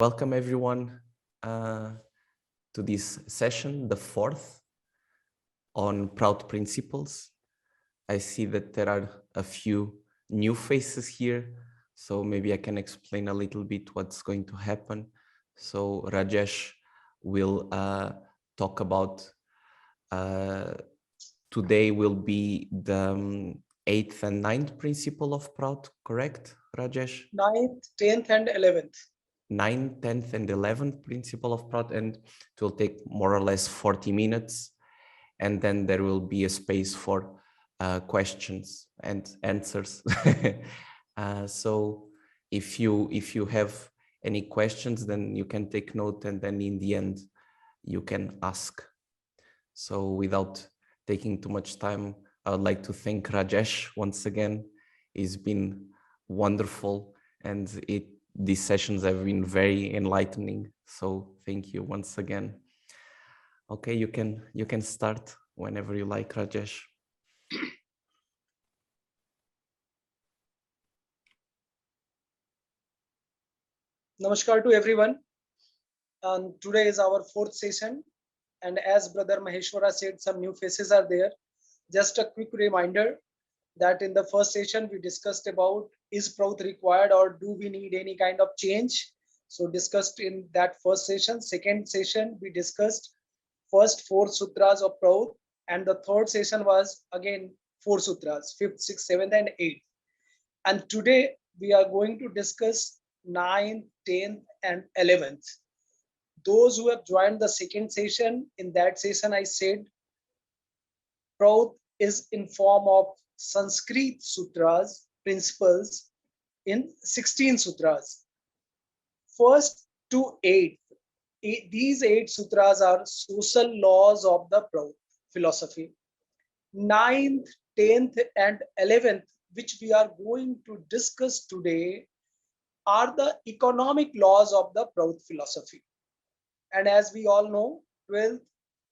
Welcome everyone to this session, the fourth on Prout principles. I see that there are a few new faces here, so maybe I can explain a little bit what's going to happen. So Rajesh will talk about, today will be the eighth and ninth principle of Prout, correct, Rajesh? 9th, 10th, and 11th. 9th, 10th, and 11th principle of Prout, and it will take more or less 40 minutes. And then there will be a space for questions and answers. So if you have any questions, then you can take note, and then in the end, you can ask. So without taking too much time, I would like to thank Rajesh once again. It's been wonderful, and these sessions have been very enlightening. So thank you once again. Okay, you can start whenever you like, Rajesh. Namaskar to everyone. And today is our fourth session. And as Brother Maheshwara said, some new faces are there. Just a quick reminder that in the first session, we discussed about is Prout required or do we need any kind of change? So discussed in that first session. Second session, we discussed first four sutras of Prout. And the third session was again four sutras, fifth, sixth, seventh, and eighth. And today we are going to discuss 9th, 10th, and 11th. Those who have joined the second session, in that session I said Prout is in form of Sanskrit sutras, principles in 16 sutras. First to eighth, these 8 sutras are social laws of the Prout philosophy. 9th, 10th, and 11th, which we are going to discuss today, are the economic laws of the Prout philosophy. And as we all know, 12th,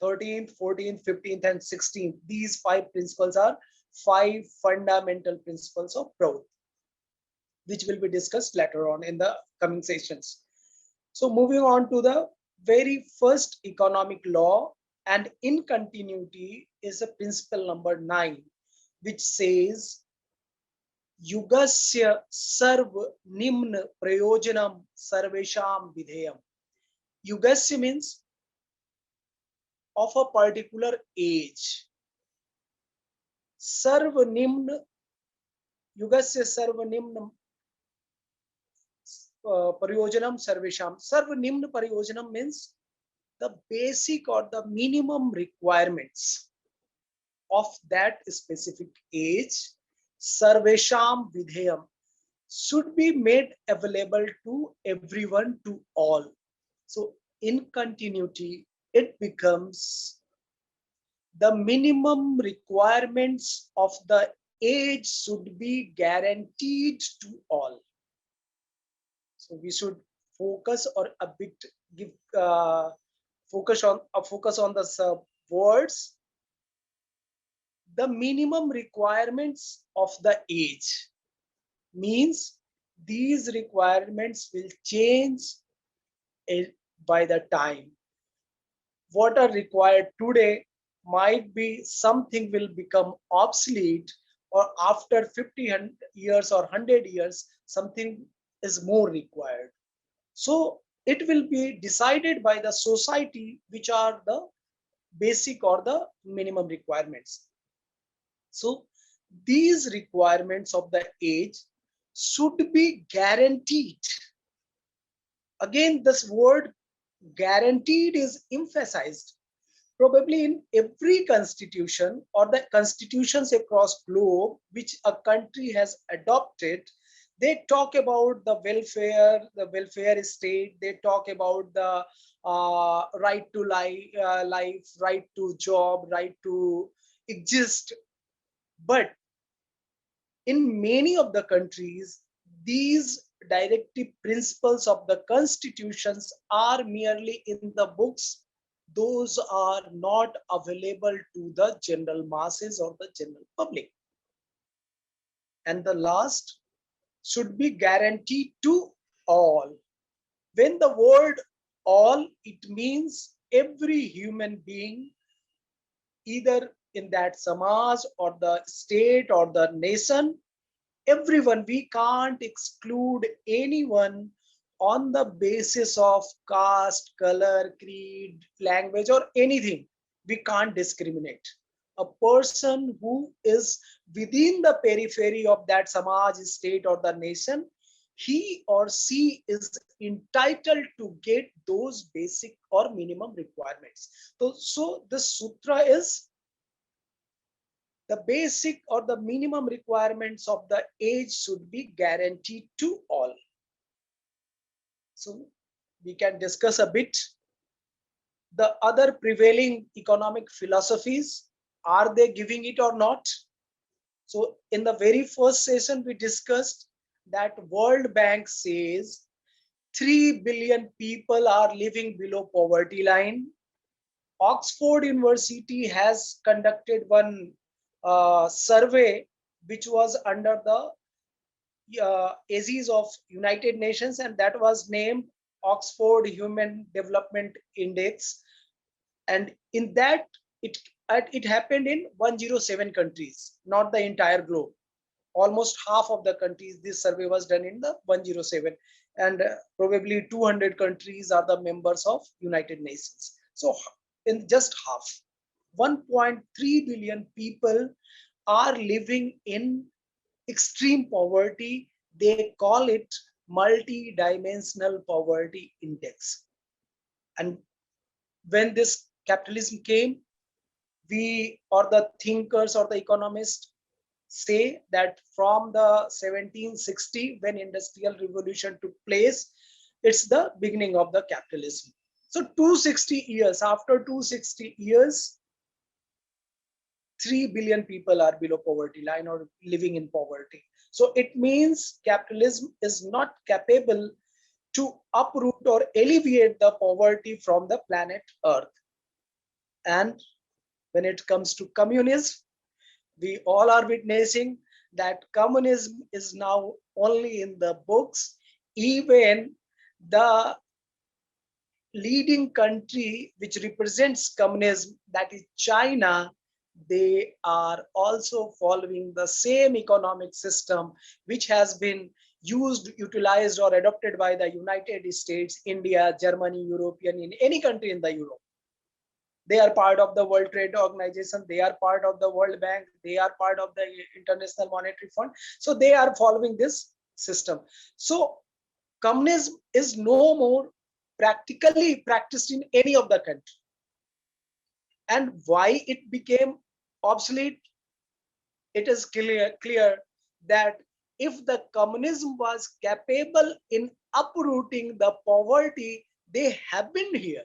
13th, 14th, 15th, and 16th, these 5 principles are 5 fundamental principles of Prout, which will be discussed later on in the coming sessions. So moving on to the very first economic law, and in continuity is a principle number 9, which says युगस्य सर्व निम्न प्रयोजनम सर्वेषाम विधेयम. Yugasya means of a particular age. Sarva nimna, yugasya sarva nimna paryojanam sarvesham. Sarva nimna paryojanam means the basic or the minimum requirements of that specific age. Sarvesham vidheyam should be made available to everyone, to all. So in continuity, it becomes the minimum requirements of the age should be guaranteed to all. So we should focus or a bit give focus on the words. The minimum requirements of the age means these requirements will change by the time. What are required today might be something will become obsolete, or after 50 years or 100 years, something is more required. So it will be decided by the society, which are the basic or the minimum requirements. So these requirements of the age should be guaranteed. Again, this word guaranteed is emphasized. Probably in every constitution or the constitutions across globe which a country has adopted, they talk about the welfare state. They talk about the right to life, right to job, right to exist. But in many of the countries, these directive principles of the constitutions are merely in the books. Those are not available to the general masses or the general public. And the last should be guaranteed to all. When the word all, it means every human being, either in that samaj or the state or the nation, everyone. We can't exclude anyone on the basis of caste, color, creed, language, or anything. We can't discriminate. A person who is within the periphery of that samaj, state, or the nation, he or she is entitled to get those basic or minimum requirements. So this sutra is the basic or the minimum requirements of the age should be guaranteed to all. So we can discuss a bit the other prevailing economic philosophies. Are they giving it or not? So in the very first session, we discussed that World Bank says 3 billion people are living below poverty line. Oxford University has conducted one survey which was under the aegis of United Nations, and that was named Oxford Human Development Index. And in that, it happened in 107 countries, not the entire globe. Almost half of the countries, this survey was done in the 107, and probably 200 countries are the members of United Nations. So in just half, 1.3 billion people are living in extreme poverty. They call it multi-dimensional poverty index. And when this capitalism came, we or the thinkers or the economists say that from the 1760, when industrial revolution took place, it's the beginning of the capitalism. So 260 years, after 260 years, 3 billion people are below poverty line or living in poverty. So it means capitalism is not capable to uproot or alleviate the poverty from the planet Earth. And when it comes to communism, we all are witnessing that communism is now only in the books. Even the leading country which represents communism, that is China, they are also following the same economic system which has been used, utilized, or adopted by the United States, India, Germany, European, in any country in the Europe. They are part of the World Trade Organization, they are part of the World Bank, they are part of the International Monetary Fund. So they are following this system. So communism is no more practically practiced in any of the country. And why it became obsolete? It is clear that if the communism was capable in uprooting the poverty, they have been here.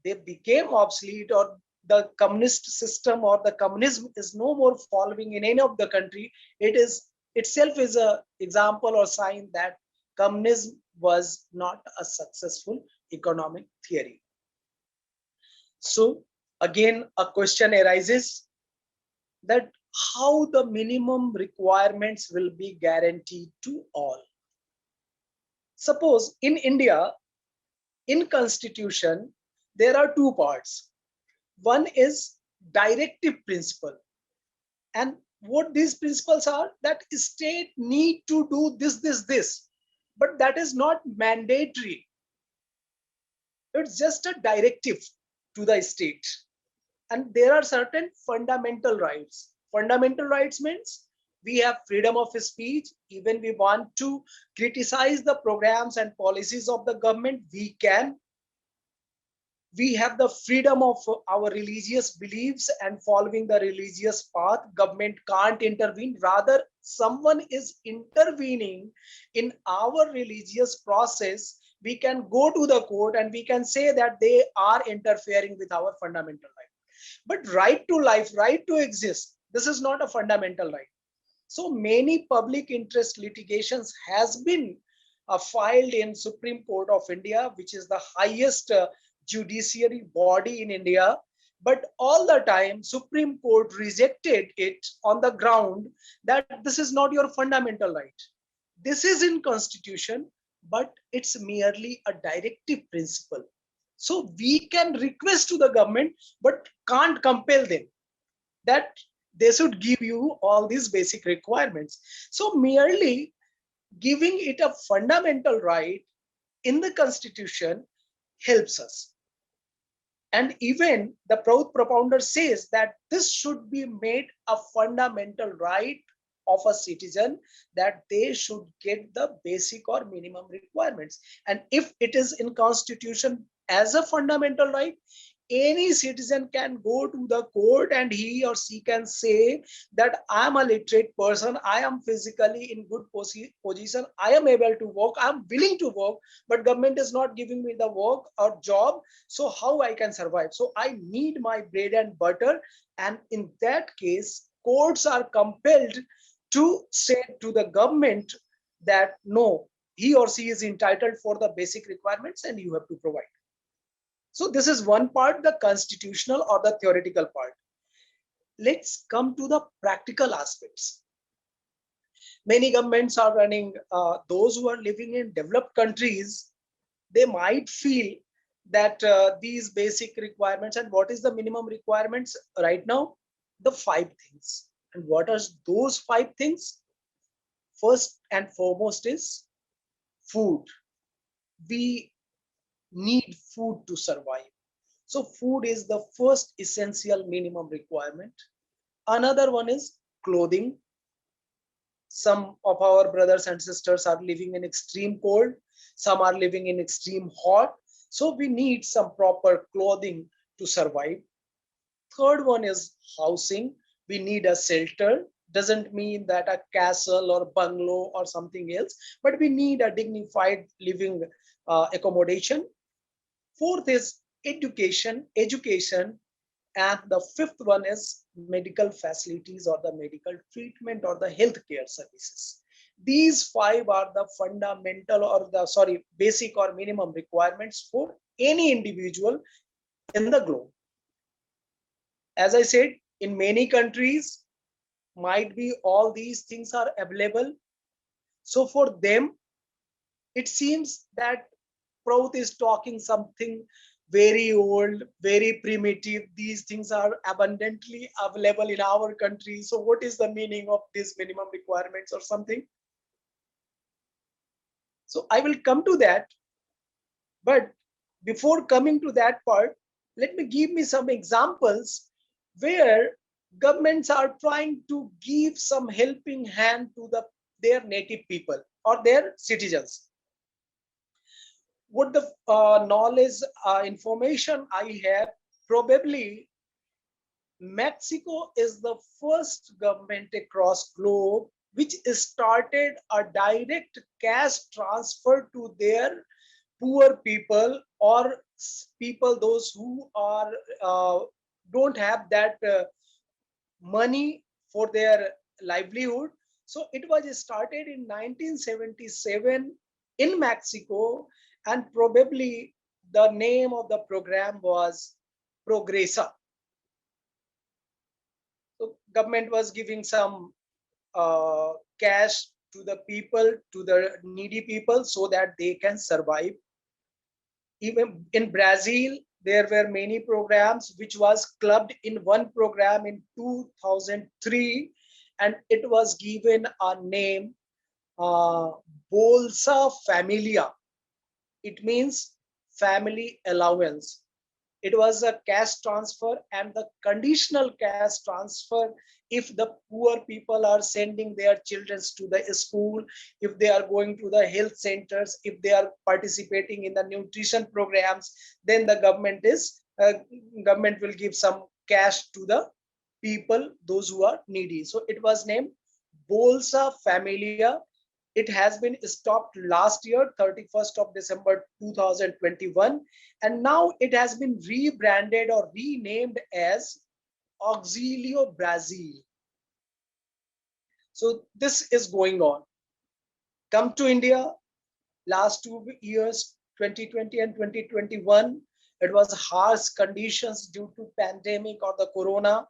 They became obsolete, or the communist system or the communism is no more following in any of the country. It is itself is a example or sign that communism was not a successful economic theory. So again, a question arises that how the minimum requirements will be guaranteed to all. Suppose in India, in constitution, there are two parts. One is directive principle. And what these principles are, that state need to do this. But that is not mandatory. It's just a directive to the state. And there are certain fundamental rights. Fundamental rights means we have freedom of speech. Even we want to criticize the programs and policies of the government, we can. We have the freedom of our religious beliefs and following the religious path. Government can't intervene. Rather, someone is intervening in our religious process. We can go to the court and we can say that they are interfering with our fundamental right. But right to life, right to exist, this is not a fundamental right. So many public interest litigations has been filed in Supreme Court of India, which is the highest judiciary body in India. But all the time, Supreme Court rejected it on the ground that this is not your fundamental right. This is in Constitution. but it's merely a directive principle. So we can request to the government, but can't compel them that they should give you all these basic requirements. So merely giving it a fundamental right in the constitution helps us. And even the Prout propounder says that this should be made a fundamental right of a citizen, that they should get the basic or minimum requirements. And if it is in constitution as a fundamental right, any citizen can go to the court and he or she can say that I am a literate person, I am physically in good position, I am able to work, I am willing to work, but government is not giving me the work or job, so how I can survive? So I need my bread and butter. And in that case, courts are compelled to say to the government that no, he or she is entitled for the basic requirements and you have to provide. So this is one part, the constitutional or the theoretical part. Let's come to the practical aspects. Many governments are running, those who are living in developed countries, they might feel that these basic requirements, and what is the minimum requirements right now? The five things. And what are those five things? First and foremost is food. We need food to survive. So food is the first essential minimum requirement. Another one is clothing. Some of our brothers and sisters are living in extreme cold, some are living in extreme hot, so we need some proper clothing to survive. Third one is housing. We need a shelter. Doesn't mean that a castle or bungalow or something else, but we need a dignified living accommodation. Fourth is education. And the fifth one is medical facilities or the medical treatment or the healthcare services. These five are the fundamental or the, sorry, basic or minimum requirements for any individual in the globe. As I said, in many countries, might be all these things are available. So for them, it seems that Prout is talking something very old, very primitive. These things are abundantly available in our country. So what is the meaning of these minimum requirements or something? So I will come to that. But before coming to that part, let me give me some examples where governments are trying to give some helping hand to their native people or their citizens. What the knowledge, information I have, probably Mexico is the first government across globe which started a direct cash transfer to their poor people or people those who are don't have that money for their livelihood. So it was started in 1977 in Mexico, and probably the name of the program was Progresa. So government was giving some cash to the people, to the needy people, so that they can survive. Even in Brazil, there were many programs which was clubbed in one program in 2003, and it was given a name, uh, Bolsa Familia. It means family allowance. It was a cash transfer and the conditional cash transfer. If the poor people are sending their children to the school, if they are going to the health centers, if they are participating in the nutrition programs, then the government will give some cash to the people, those who are needy. So it was named Bolsa Familia. It has been stopped last year, 31st of December 2021, and now it has been rebranded or renamed as Auxilio Brazil. So this is going on. Come to India, last 2 years, 2020 and 2021, it was harsh conditions due to pandemic or the corona,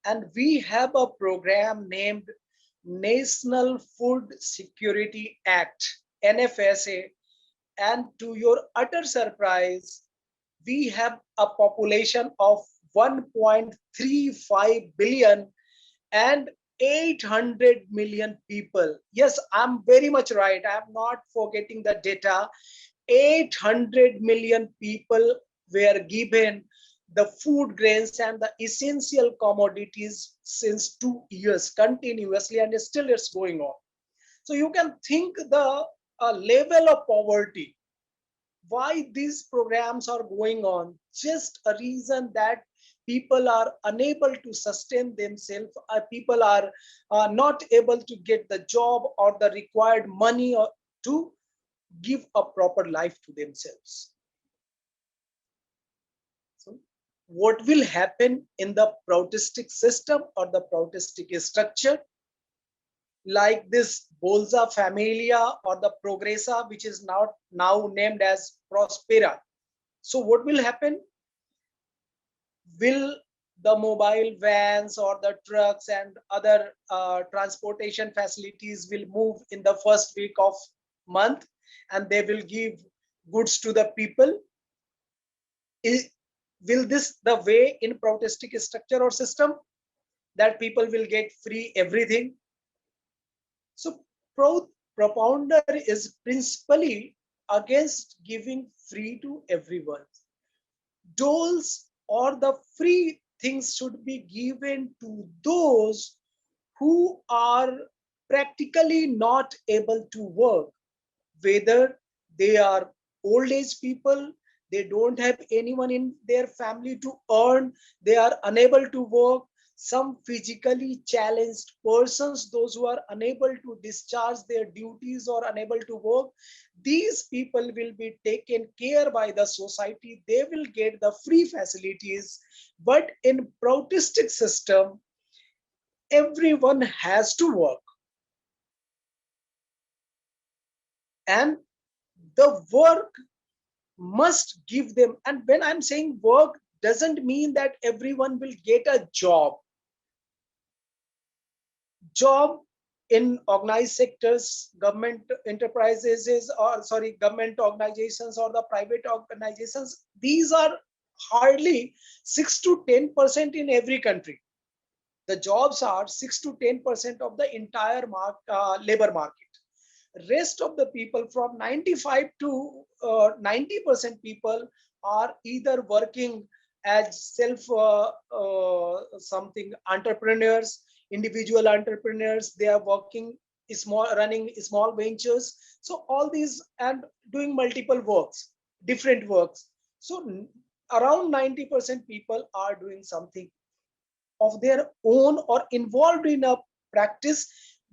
and we have a program named National Food Security Act, NFSA, and to your utter surprise, we have a population of 1.35 billion and 800 million people. Yes, I'm very much right. I'm not forgetting the data. 800 million people were given the food grains and the essential commodities since 2 years continuously, and still it's going on. So you can think the level of poverty, why these programs are going on. Just a reason that people are unable to sustain themselves, people are not able to get the job or the required money to give a proper life to themselves. So what will happen in the Proutistic system or the Proutistic structure, like this Bolsa Familia or the Progressa, which is now named as Prospera? So what will happen? Will the mobile vans or the trucks and other transportation facilities will move in the first week of month, and they will give goods to the people? Will this the way in Proutistic structure or system, that people will get free everything? So Prout propounder is principally against giving free to everyone. Doles or the free things should be given to those who are practically not able to work, whether they are old age people, they don't have anyone in their family to earn, they are unable to work, some physically challenged persons, those who are unable to discharge their duties or unable to work. These people will be taken care by the society, they will get the free facilities. But in Proutistic system, everyone has to work, and the work must give them. And when I'm saying work, doesn't mean that everyone will get a job in organized sectors, government enterprises is, or sorry, government organizations or the private organizations. These are hardly 6 to 10% in every country. The jobs are 6 to 10% of the entire labor market. Rest of the people, from 95 to 90% people, are either working as self something entrepreneurs, individual entrepreneurs. They are working small, running small ventures. So all these, and doing multiple works, different works. So around 90% people are doing something of their own or involved in a practice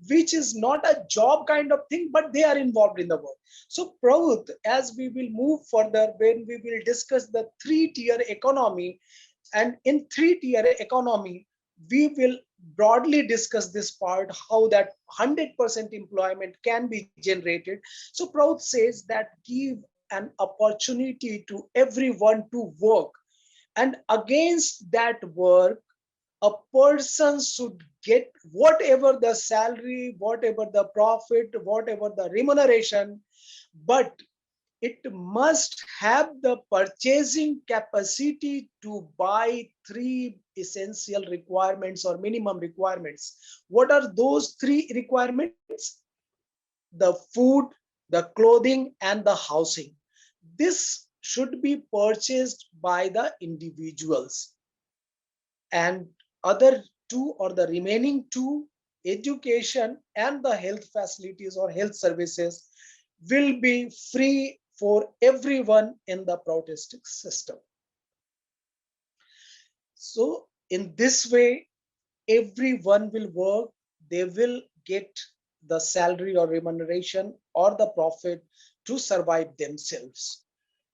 which is not a job kind of thing, but they are involved in the work. So Prout, as we will move further, when we will discuss the three-tier economy, and in three-tier economy, we will broadly discuss this part, how that 100% employment can be generated. So Prout says that give an opportunity to everyone to work, and against that work, a person should get whatever the salary, whatever the profit, whatever the remuneration, but it must have the purchasing capacity to buy three essential requirements or minimum requirements. What are those three requirements? The food, the clothing, and the housing. This should be purchased by the individuals, and other two, or the remaining two, education and the health facilities or health services, will be free for everyone in the Proutistic system. So in this way, everyone will work, they will get the salary or remuneration or the profit to survive themselves.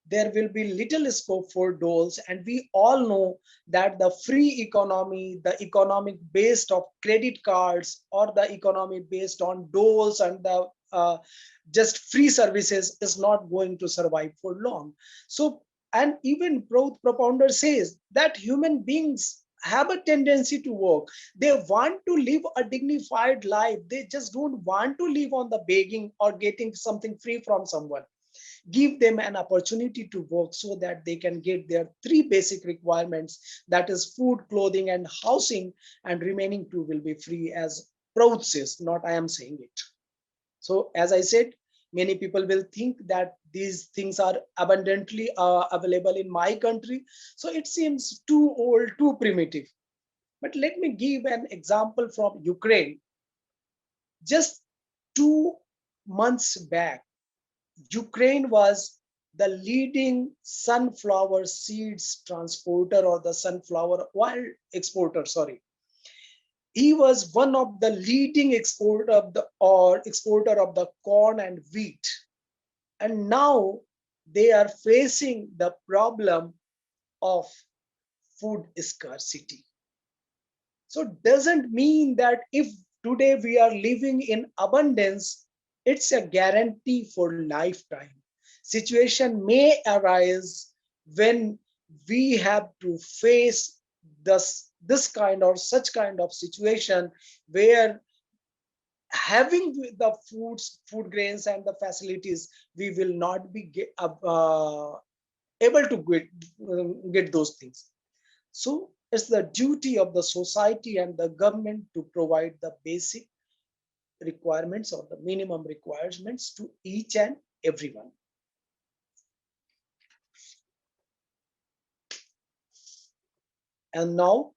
There will be little scope for doles, and we all know that the free economy, the economic based of credit cards, or the economy based on doles and the just free services, is not going to survive for long. So, and even Prout propounder says that human beings have a tendency to work. They want to live a dignified life. They just don't want to live on the begging or getting something free from someone. Give them an opportunity to work so that they can get their three basic requirements, that is food, clothing, and housing, and remaining two will be free, as Prout says, not I am saying it. So as I said, many people will think that these things are abundantly available in my country, so it seems too old, too primitive. But let me give an example from Ukraine. Just 2 months back, Ukraine was the leading sunflower seeds transporter, or the sunflower oil exporter, sorry. He was one of the leading exporter of the corn and wheat. And now they are facing the problem of food scarcity. So doesn't mean that if today we are living in abundance, it's a guarantee for lifetime. Situation may arise when we have to face this kind or such kind of situation where having the food grains and the facilities, we will not be able to get those things. So it's the duty of the society and the government to provide the basic requirements or the minimum requirements to each and everyone. And now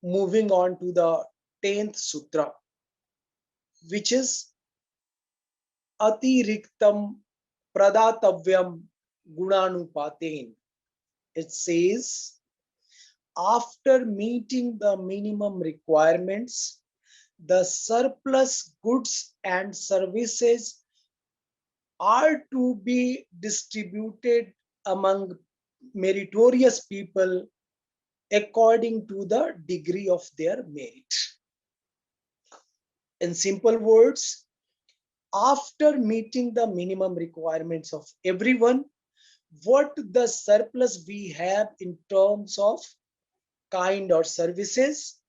moving on to the 10th sutra, which is atiriktam pradatavyam gunanupaten. It says, after meeting the minimum requirements, the surplus goods and services are to be distributed among meritorious people according to the degree of their merit. In simple words, after meeting the minimum requirements of everyone, what the surplus we have in terms of kind or services,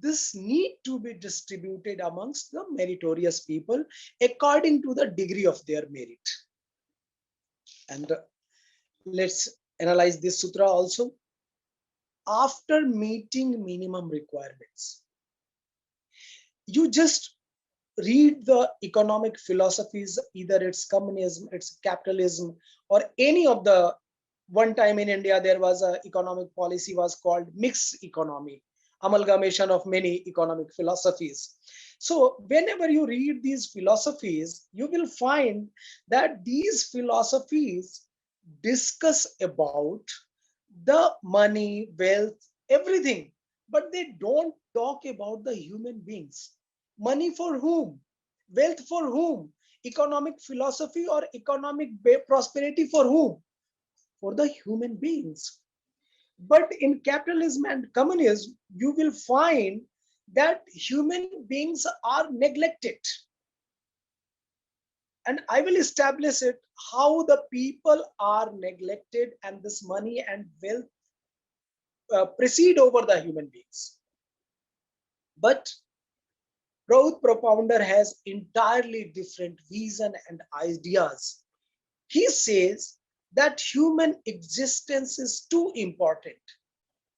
this need to be distributed amongst the meritorious people according to the degree of their merit. And let's analyze this sutra also. After meeting minimum requirements, you just read the economic philosophies, either it's communism, it's capitalism, or any of the, one time in India there was a economic policy was called mixed economy, amalgamation of many economic philosophies. So whenever you read these philosophies, you will find that these philosophies discuss about the money, wealth, everything, but they don't talk about the human beings. Money for whom? Wealth for whom? Economic philosophy or economic prosperity for whom? For the human beings. But in capitalism and communism, you will find that human beings are neglected. And I will establish it how the people are neglected and this money and wealth precede over the human beings. But Prout propounder has entirely different vision and ideas. He says that human existence is too important.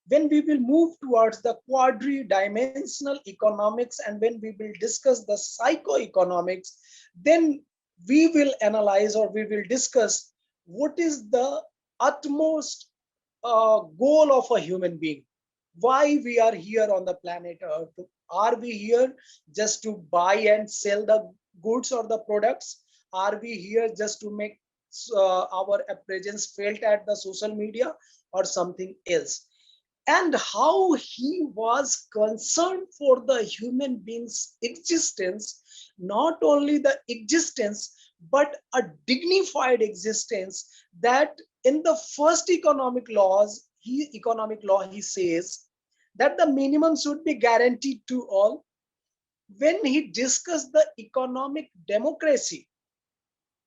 When we will move towards the quadri-dimensional economics and when we will discuss the psychoeconomics, then we will analyze or we will discuss what is the utmost goal of a human being. Why we are here on the planet Earth? Are we here just to buy and sell the goods or the products? Are we here just to make our presence felt at the social media or something else? And how he was concerned for the human being's existence, not only the existence, but a dignified existence, that in the first economic law, he says that the minimum should be guaranteed to all. When he discussed the economic democracy,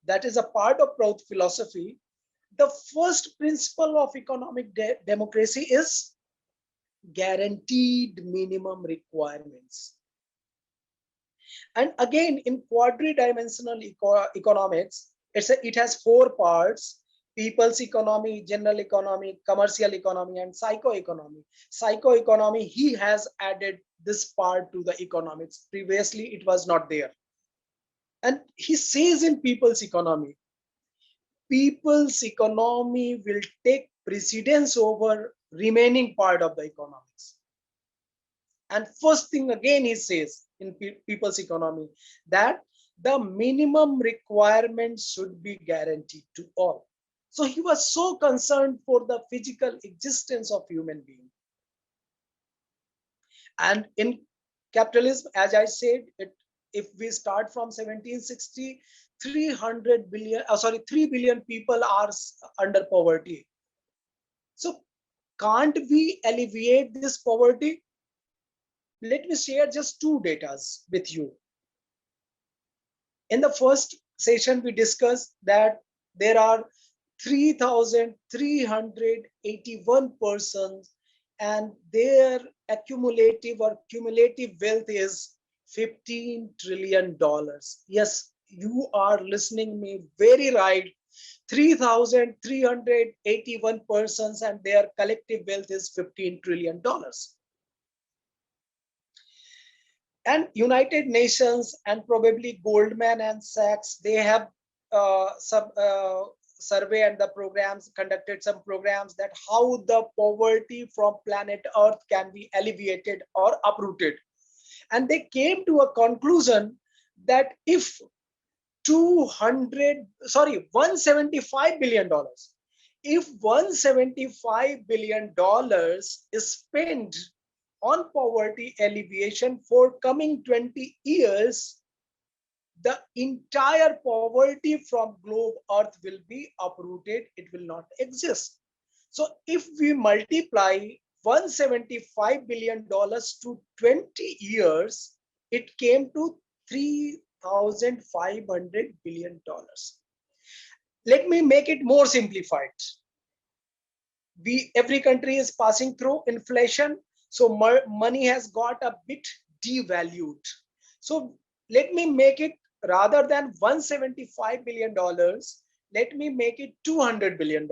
that is a part of Prout philosophy, the first principle of economic democracy is guaranteed minimum requirements. And again, in quadridimensional economics, it has four parts: people's economy, general economy, commercial economy, and psychoeconomy. Psychoeconomy, he has added this part to the economics. Previously, it was not there. And he says in people's economy will take precedence over remaining part of the economics. And first thing again he says in people's economy that the minimum requirements should be guaranteed to all. So he was so concerned for the physical existence of human being. And in capitalism, as I said, if we start from 1760, 300 billion, 3 billion people are under poverty. So can't we alleviate this poverty? Let me share just two data with you. In the first session, we discussed that there are 3,381 persons and their accumulative or cumulative wealth is $15 trillion. Yes, you are listening me very right. 3,381 persons and their collective wealth is $15 trillion. And United Nations and probably Goldman and Sachs, they have some survey and the programs conducted some programs that how the poverty from planet Earth can be alleviated or uprooted. And they came to a conclusion that if 175 billion dollars, if 175 billion dollars is spent on poverty alleviation for coming 20 years, the entire poverty from globe Earth will be uprooted. It will not exist. So if we multiply $175 billion to 20 years, it came to $3,500 billion. Let me make it more simplified. Every country is passing through inflation, so money has got a bit devalued. So let me make it, rather than $175 billion, let me make it $200 billion.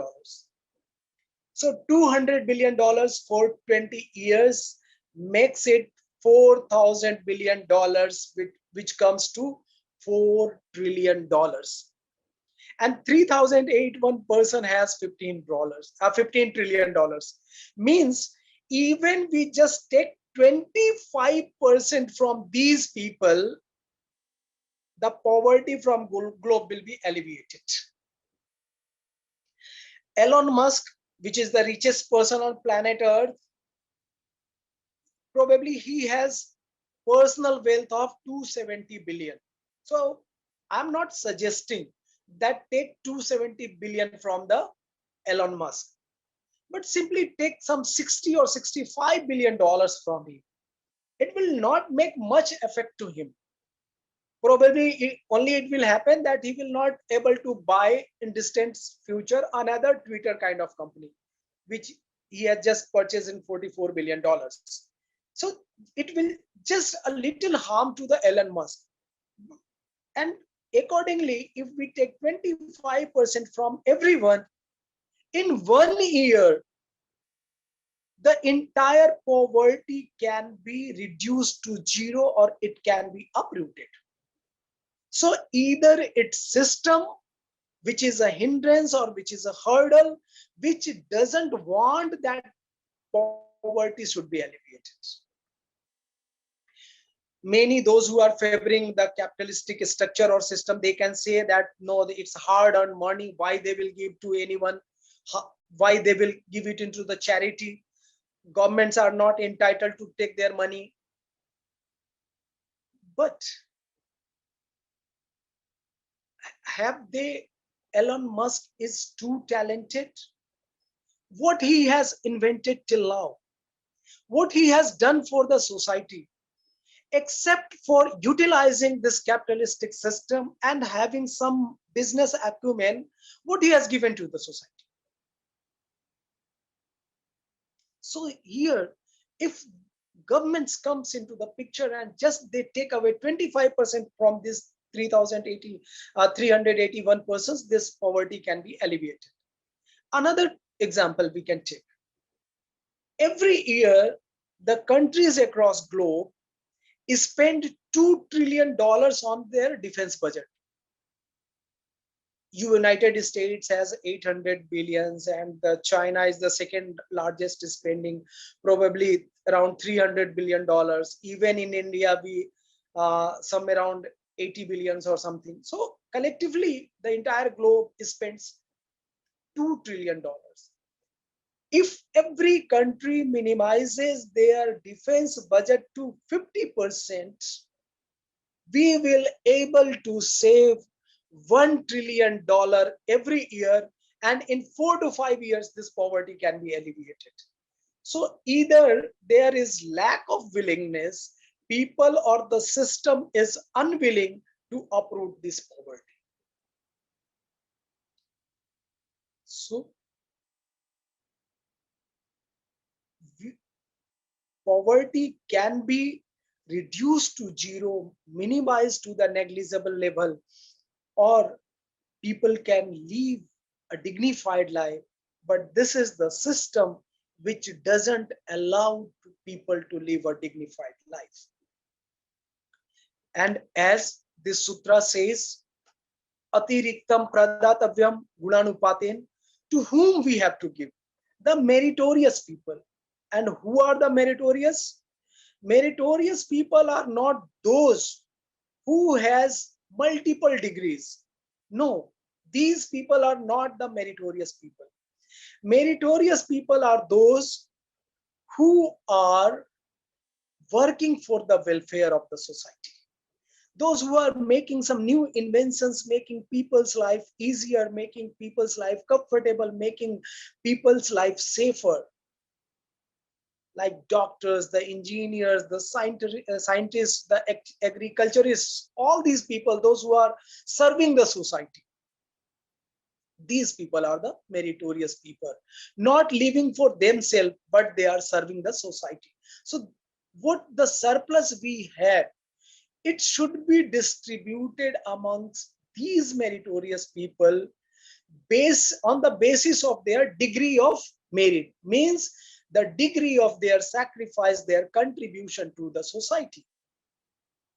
So $200 billion for 20 years makes it $4,000 billion, which comes to $4 trillion. And 3,081 person has $15 trillion. Means even we just take 25% from these people, the poverty from globe will be alleviated. Elon Musk, which is the richest person on planet Earth, probably he has personal wealth of 270 billion. So I'm not suggesting that take 270 billion from the Elon Musk, but simply take some 60 or 65 billion dollars from him. It will not make much effect to him. Probably only it will happen that he will not able to buy in distant future another Twitter kind of company, which he has just purchased in $44 billion. So it will just a little harm to the Elon Musk. And accordingly, if we take 25% from everyone, in 1 year, the entire poverty can be reduced to zero or it can be uprooted. So either it's system which is a hindrance or which is a hurdle, which doesn't want that poverty should be alleviated. Many those who are favoring the capitalistic structure or system, they can say that no, it's hard earned money, why they will give to anyone, why they will give it into the charity, governments are not entitled to take their money. But have they, Elon Musk is too talented? What he has invented till now, what he has done for the society, except for utilizing this capitalistic system and having some business acumen, what he has given to the society. So here, If governments comes into the picture and just they take away 25% from this 381 persons, this poverty can be alleviated. Another example we can take. Every year, the countries across globe spend $2 trillion on their defense budget. United States has 800 billions, and China is the second largest spending, probably around $300 billion. Even in India, we some around 80 billions or something. So collectively, the entire globe spends $2 trillion. If every country minimizes their defense budget to 50%, we will able to save $1 trillion every year, and in 4 to 5 years this poverty can be alleviated. So either there is lack of willingness, people or the system is unwilling to uproot this poverty. So poverty can be reduced to zero, minimized to the negligible level, or people can live a dignified life. But this is the system which doesn't allow people to live a dignified life. And as this sutra says, atiriktam pradatavyam gunanupaten, to whom we have to give? The meritorious people. And who are the meritorious? Meritorious people are not those who has multiple degrees. No, these people are not the meritorious people. Meritorious people are those who are working for the welfare of the society. Those who are making some new inventions, making people's life easier, making people's life comfortable, making people's life safer, like doctors, the engineers, the scientists, the agriculturists, all these people, those who are serving the society. These people are the meritorious people, not living for themselves, but they are serving the society. So what the surplus we have, it should be distributed amongst these meritorious people based on the basis of their degree of merit, means the degree of their sacrifice, their contribution to the society.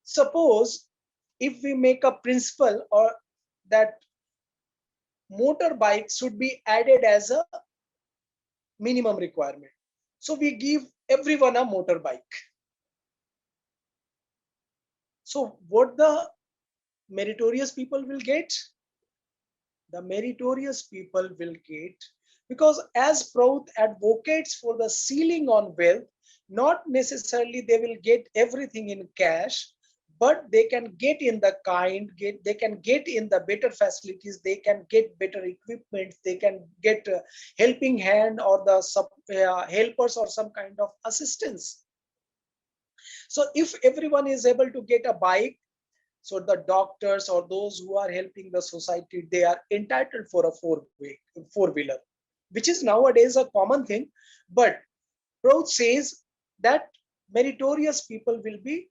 Suppose if we make a principle or that motorbike should be added as a minimum requirement. So we give everyone a motorbike. So what the meritorious people will get? The meritorious people will get, because as Prout advocates for the ceiling on wealth, not necessarily they will get everything in cash, but they can get in the kind, they can get in the better facilities, they can get better equipment, they can get a helping hand or the helpers or some kind of assistance. So if everyone is able to get a bike, so the doctors or those who are helping the society, they are entitled for a four-wheeler, which is nowadays a common thing. But Prout says that meritorious people will be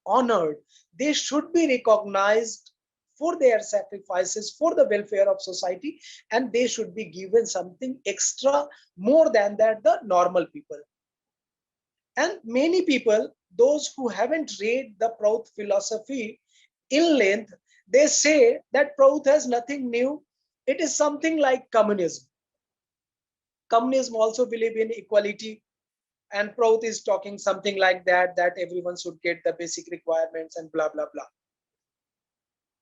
honored. They should be recognized for their sacrifices for the welfare of society, and they should be given something extra more than that the normal people. And many people, those who haven't read the Prout philosophy in length, they say that Prout has nothing new. It is something like communism. Communism also believe in equality, and Prout is talking something like that, that everyone should get the basic requirements and blah, blah, blah.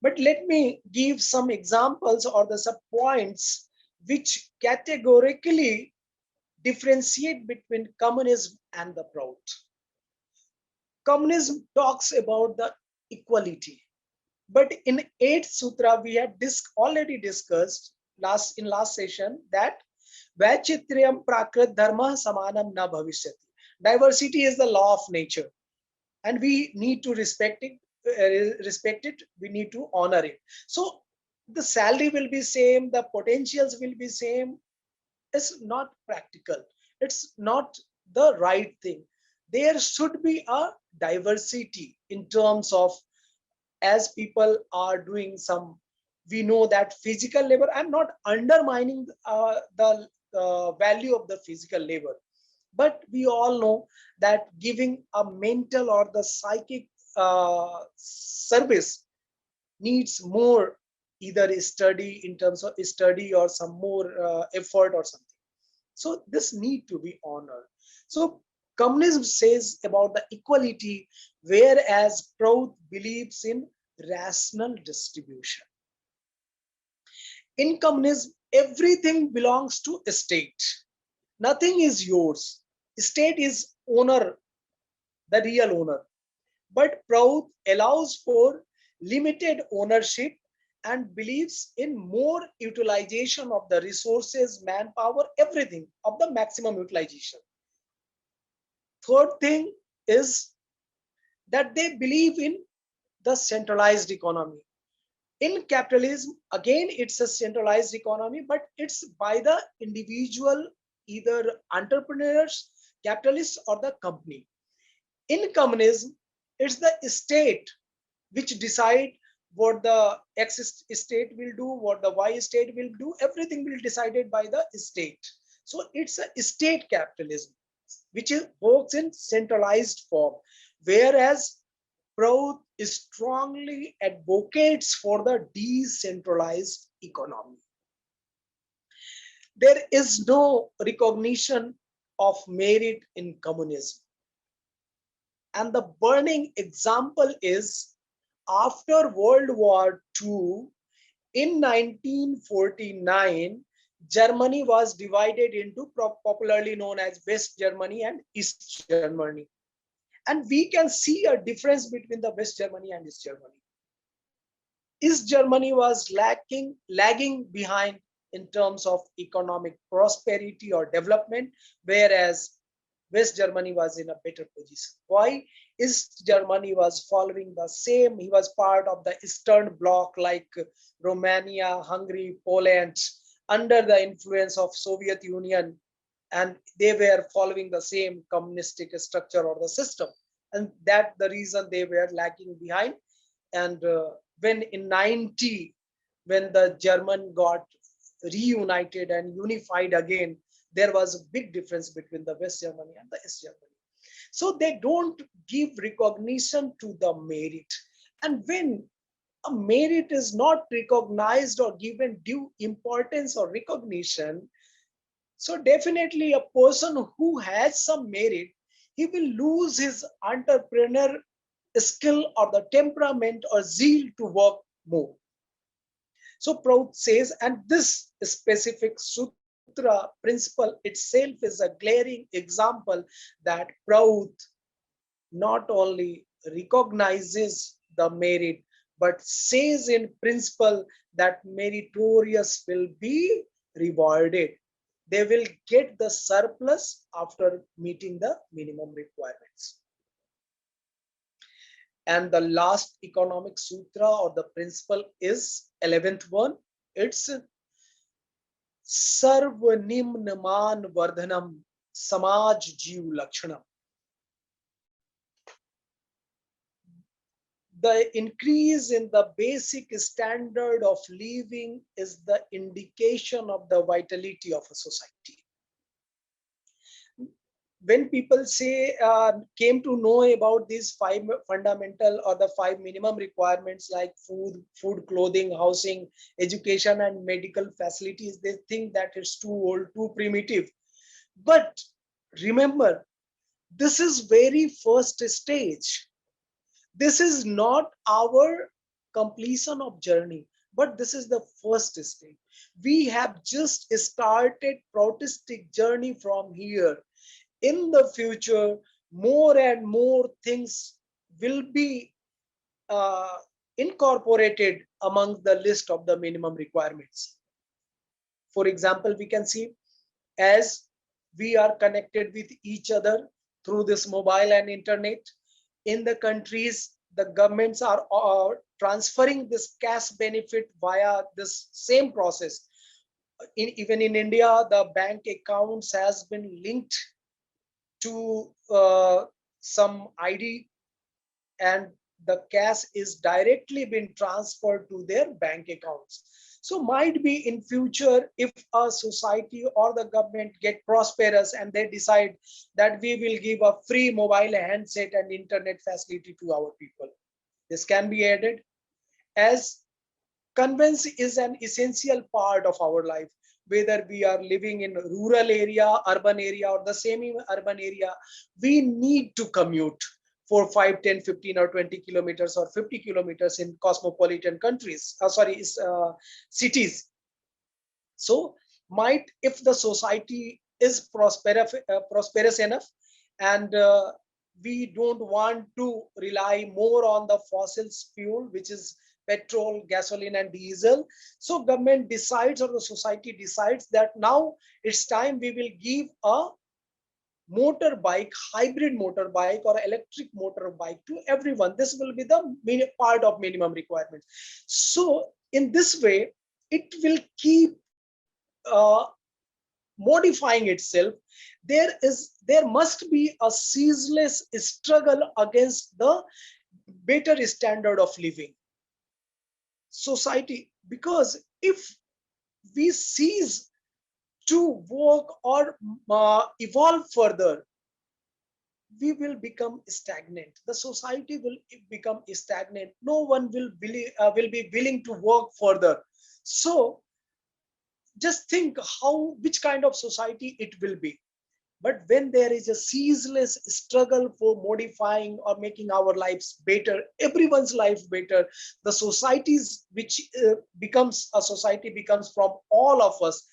But let me give some examples or the sub points which categorically differentiate between communism and the Prout. Communism talks about the equality, but in 8th sutra we had already discussed in last session that Vachitriyam prakrit dharma samanam na bhavishyati. Diversity is the law of nature, and we need to respect it. We need to honor it. So the salary will be same, the potentials will be same. It's not practical. It's not the right thing. there should be a diversity in terms of, as people are doing some, we know that physical labor, I'm not undermining the value of the physical labor, but we all know that giving a mental or the psychic service needs more, either study, in terms of study, or some more effort or something. So this need to be honored. So communism says about the equality, whereas Prout believes in rational distribution. In communism, everything belongs to state. Nothing is yours. State is owner, the real owner. But Prout allows for limited ownership and believes in more utilization of the resources, manpower, everything of the maximum utilization. Third thing is that they believe in the centralized economy. In capitalism, again, it's a centralized economy, but it's by the individual, either entrepreneurs, capitalists, or the company. In communism, it's the state which decide what the X state will do, what the Y state will do. Everything will be decided by the state. So it's a state capitalism, which works in centralized form, whereas Prout strongly advocates for the decentralized economy. There is no recognition of merit in communism. And the burning example is, after World War II, in 1949, Germany was divided into popularly known as West Germany and East Germany. And we can see a difference between the West Germany and East Germany. East Germany was lagging behind in terms of economic prosperity or development, whereas West Germany was in a better position. Why? East Germany was following the same, he was part of the Eastern Bloc like Romania, Hungary, Poland, under the influence of Soviet Union, and they were following the same communistic structure or the system. And that the reason they were lagging behind. And when in 90, when the German got reunited and unified again, there was a big difference between the West Germany and the East Germany. So they don't give recognition to the merit. And when a merit is not recognized or given due importance or recognition, so definitely a person who has some merit, he will lose his entrepreneur skill or the temperament or zeal to work more. So Prout says, and this specific sutra principle itself is a glaring example that Prout not only recognizes the merit, but says in principle that meritorious will be rewarded. They will get the surplus after meeting the minimum requirements. And the last economic sutra or the principle is 11th one. It's Sarva Nimnaman Vardhanam Samaj Jeev Lakshanam. The increase in the basic standard of living is the indication of the vitality of a society. When people say came to know about these 5 fundamental or the 5 minimum requirements like food, clothing, housing, education, and medical facilities, they think that it's too old, too primitive. But remember, this is very first stage. This is not our completion of journey, but this is the first stage. We have just started Proutistic journey from here. In the future, more and more things will be incorporated among the list of the minimum requirements. For example, we can see, as we are connected with each other through this mobile and internet, in the countries, the governments are transferring this cash benefit via this same process. Even in India, the bank accounts has been linked to some ID, and the cash is directly being transferred to their bank accounts. So might be in future, if a society or the government get prosperous and they decide that we will give a free mobile handset and internet facility to our people, this can be added, as conveyance is an essential part of our life, whether we are living in rural area, urban area, or the semi urban area. We need to commute for 5, 10, 15, or 20 kilometers or 50 kilometers in cosmopolitan countries, cities. So might, if the society is prosperous enough, and we don't want to rely more on the fossil fuel, which is petrol, gasoline, and diesel. So government decides, or the society decides, that now it's time we will give a motorbike, hybrid motorbike or electric motorbike to everyone. This will be the part of minimum requirements. So in this way, it will keep modifying itself. There must be a ceaseless struggle against the better standard of living society, because if we cease to work or evolve further, we will become stagnant. The society will become stagnant. No one will be willing to work further. So just think which kind of society it will be. But when there is a ceaseless struggle for modifying or making our lives better, everyone's life better, the societies which becomes a society becomes from all of us.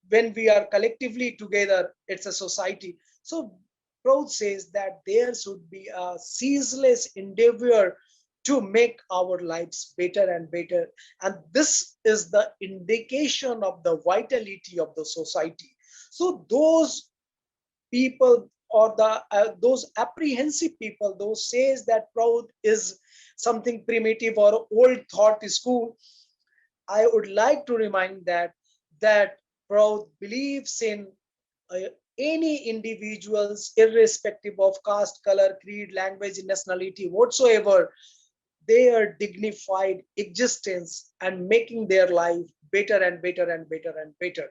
When we are collectively together, it's a society. So Prout says that there should be a ceaseless endeavor to make our lives better and better. And this is the indication of the vitality of the society. So those people, or those apprehensive people, those says that Prout is something primitive or old thought school, I would like to remind that Prout believes in uh, any individuals, irrespective of caste, color, creed, language, nationality, whatsoever, their dignified existence and making their life better and better and better and better.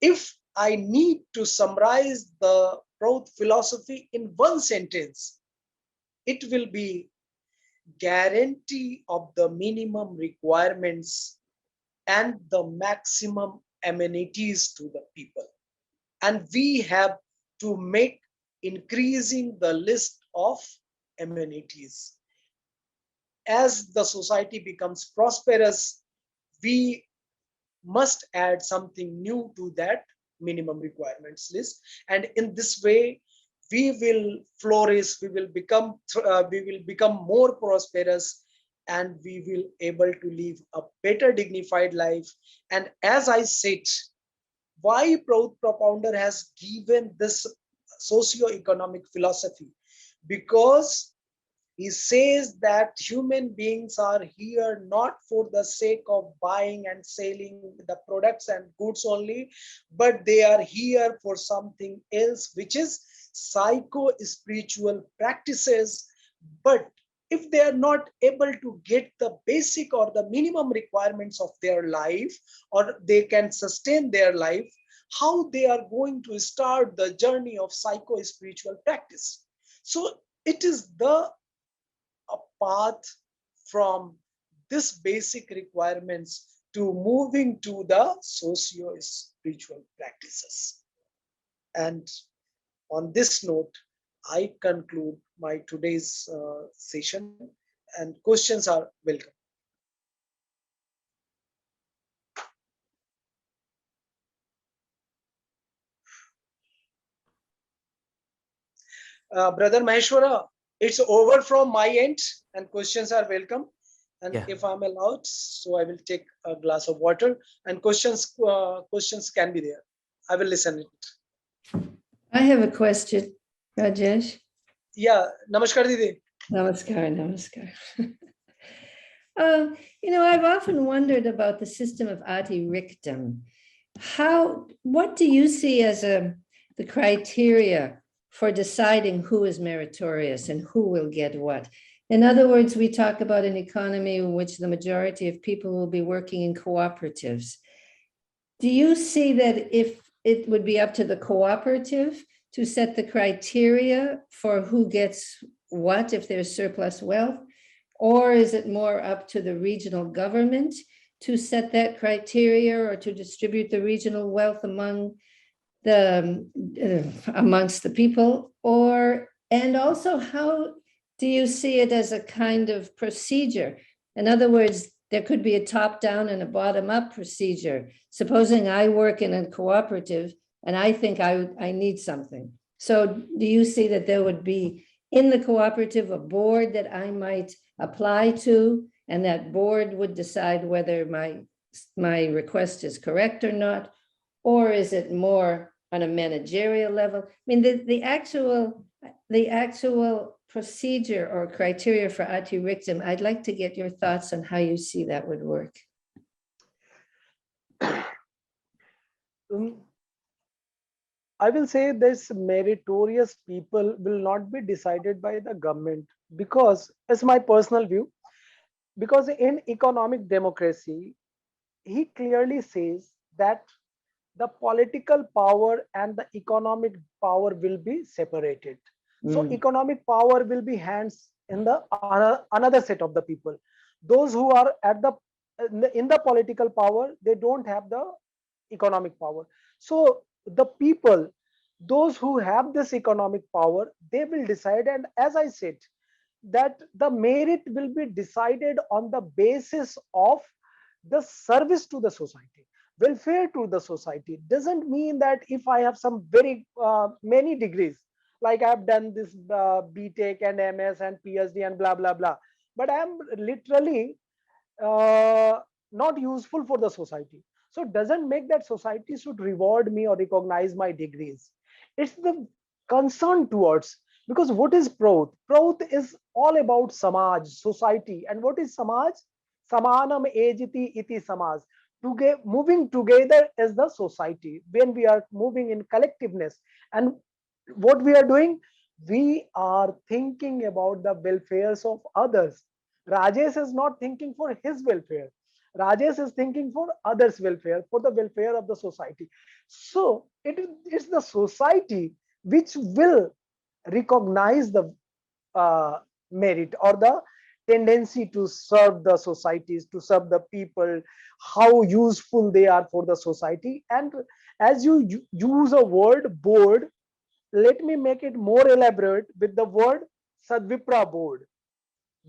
If I need to summarize the Prout philosophy in one sentence, it will be guarantee of the minimum requirements and the maximum amenities to the people. And we have to make increasing the list of amenities. As the society becomes prosperous, we must add something new to that minimum requirements list. And in this way, we will flourish, we will become more prosperous, and we will able to live a better dignified life. And as I said, why Prout propounder has given this socio-economic philosophy, because he says that human beings are here not for the sake of buying and selling the products and goods only, but they are here for something else, which is psycho-spiritual practices. But if they are not able to get the basic or the minimum requirements of their life, or they can sustain their life, how they are going to start the journey of psycho-spiritual practice? So it is a path from this basic requirements to moving to the socio-spiritual practices. And on this note, I conclude my today's session, and questions are welcome. Brother Maheshwara, it's over from my end, and questions are welcome. And Yeah. if I'm allowed, so I will take a glass of water, and questions can be there. I will listen it. I have a question, Rajesh. Yeah, namaskar Didi. Namaskar, namaskar. I've often wondered about the system of ati rictum. What do you see as the criteria for deciding who is meritorious and who will get what. In other words, we talk about an economy in which the majority of people will be working in cooperatives. Do you see that if it would be up to the cooperative to set the criteria for who gets what if there's surplus wealth? Or is it more up to the regional government to set that criteria or to distribute the regional wealth among amongst the people? And also, how do you see it as a kind of procedure? In other words, there could be a top-down and a bottom-up procedure. Supposing I work in a cooperative and I think I need something. So do you see that there would be in the cooperative a board that I might apply to, and that board would decide whether my request is correct or not? Or is it more on a managerial level? I mean, the actual procedure or criteria for Atiriktim, I'd like to get your thoughts on how you see that would work. I will say this meritorious people will not be decided by the government, because it's my personal view, because in economic democracy, he clearly says that the political power and the economic power will be separated. So economic power will be hands in the another set of the people. Those who are at the in the political power, they don't have the economic power. So the people, those who have this economic power, they will decide. And as I said, that the merit will be decided on the basis of the service to the society, welfare to the society. Doesn't mean that if I have some very many degrees, like I've done this BTech and MS and PhD and blah blah blah, but I am literally not useful for the society. So it doesn't make that society should reward me or recognize my degrees. It's the concern towards, because what is Prout? Prout is all about Samaj, society. And what is Samaj? Samanam ejiti iti Samaj. Moving together as the society. When we are moving in collectiveness, and what we are doing, we are thinking about the welfares of others. Rajesh is not thinking for his welfare. Rajesh is thinking for others' welfare, for the welfare of the society. So it's the society which will recognize the merit or the tendency to serve the societies, to serve the people, how useful they are for the society. And as you use a word board, let me make it more elaborate with the word Sadvipra board.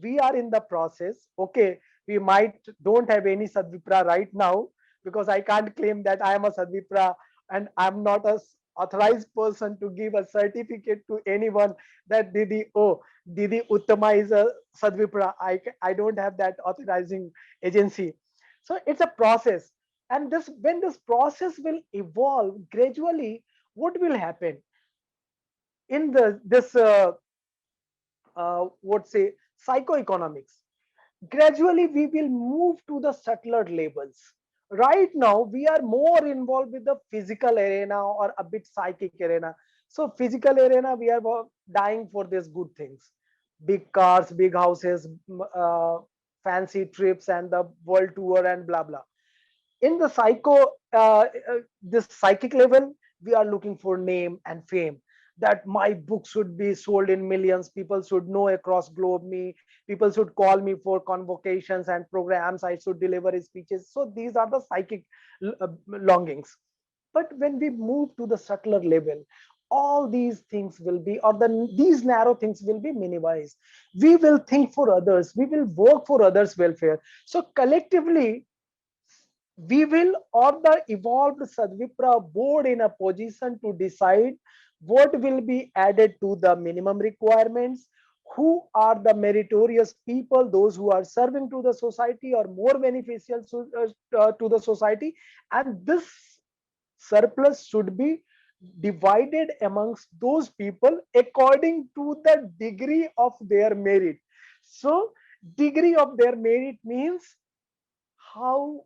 We are in the process. Okay, we might don't have any Sadvipra right now, because I can't claim that I am a Sadvipra, and I'm not a authorized person to give a certificate to anyone that Didi Uttama is a Sadvipra. I don't have that authorizing agency. So it's a process. And this, when this process will evolve gradually, what will happen in this what say psychoeconomics? Gradually we will move to the subtler levels. Right now we are more involved with the physical arena or a bit psychic arena. So physical arena, we are dying for these good things, big cars, big houses, fancy trips and the world tour and blah blah. In the this psychic level, we are looking for name and fame, that my book should be sold in millions, people should know across globe me, people should call me for convocations and programs, I should deliver speeches. So these are the psychic longings. But when we move to the subtler level, all these things will be, or these narrow things will be minimized. We will think for others, we will work for others welfare. So collectively we will, or the evolved Sadvipra board, in a position to decide what will be added to the minimum requirements, who are the meritorious people, those who are serving to the society or more beneficial to the society. And this surplus should be divided amongst those people according to the degree of their merit. So degree of their merit means how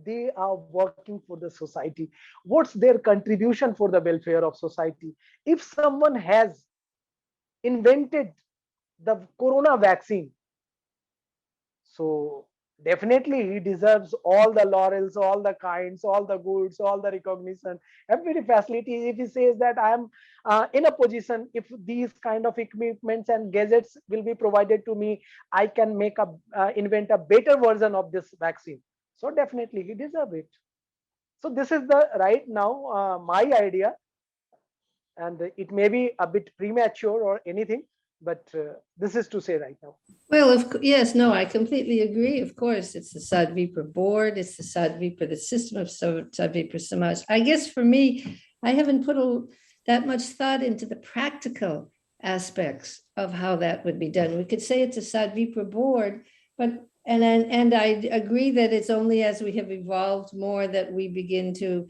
they are working for the society. What's their contribution for the welfare of society? If someone has invented the corona vaccine, so definitely he deserves all the laurels, all the kinds, all the goods, all the recognition, every facility. If he says that I am in a position, if these kind of equipments and gadgets will be provided to me, I can make a invent a better version of this vaccine. So definitely he deserves it. So this is the right now my idea, and it may be a bit premature or anything, but this is to say right now. Well, yes, no, I completely agree. Of course, it's the Sadvipra board, it's the Sadvipra, the system of Sadvipra Samaj. I guess for me, I haven't put that much thought into the practical aspects of how that would be done. We could say it's a Sadvipra board, but and I agree that it's only as we have evolved more that we begin to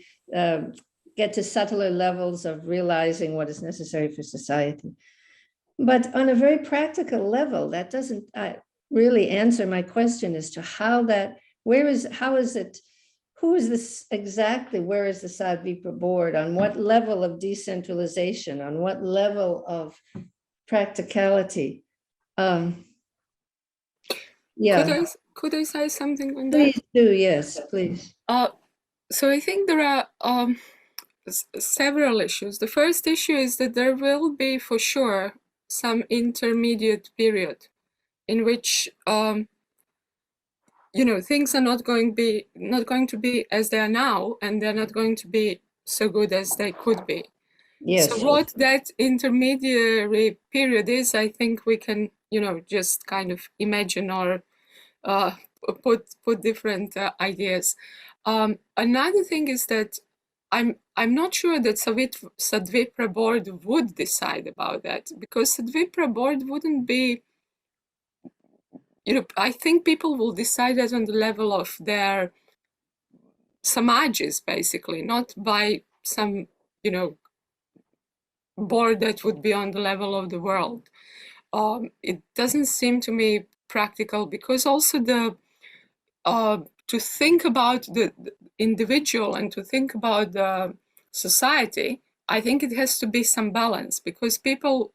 get to subtler levels of realizing what is necessary for society. But on a very practical level, that doesn't really answer my question as to how that, how is it, who is this exactly, where is the Sadvipra board, on what level of decentralization, on what level of practicality? Yeah. Could I say something on that? Please do, yes, please. So I think there are several issues. The first issue is that there will be, for sure, some intermediate period in which things are not going to be as they are now, and they're not going to be so good as they could be. Yes. So what that intermediary period is, I think we can just kind of imagine or put different ideas. Another thing is that I'm not sure that Sadvipra board would decide about that, because Sadvipra board wouldn't be, I think people will decide that on the level of their samajas, basically, not by some, board that would be on the level of the world. It doesn't seem to me practical, because also to think about the individual and to think about the society, I think it has to be some balance, because people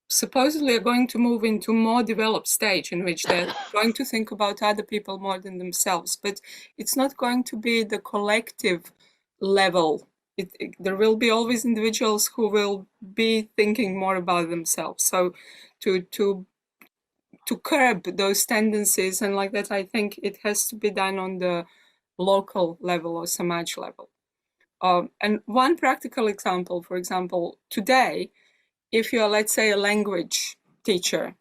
supposedly are going to move into more developed stage in which they're going to think about other people more than themselves, but it's not going to be the collective level. There will be always individuals who will be thinking more about themselves. So to curb those tendencies and like that, I think it has to be done on the local level or Samaj level. And one practical example, for example, today, if you are, let's say, a language teacher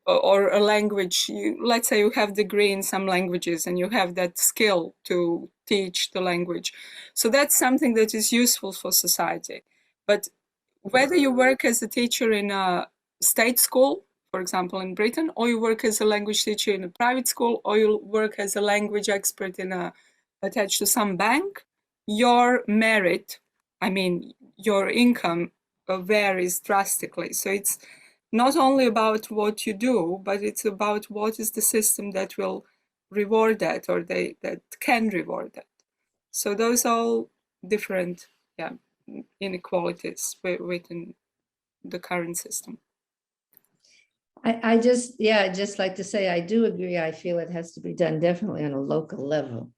or a language, let's say you have degree in some languages and you have that skill to teach the language. So that's something that is useful for society. But whether you work as a teacher in a state school, for example, in Britain, or you work as a language teacher in a private school, or you work as a language expert attached to some bank, your merit, your income varies drastically. So it's not only about what you do, but it's about what is the system that will reward that, or that can reward that. So those are all different inequalities within the current system. I just like to say, I do agree. I feel it has to be done definitely on a local level.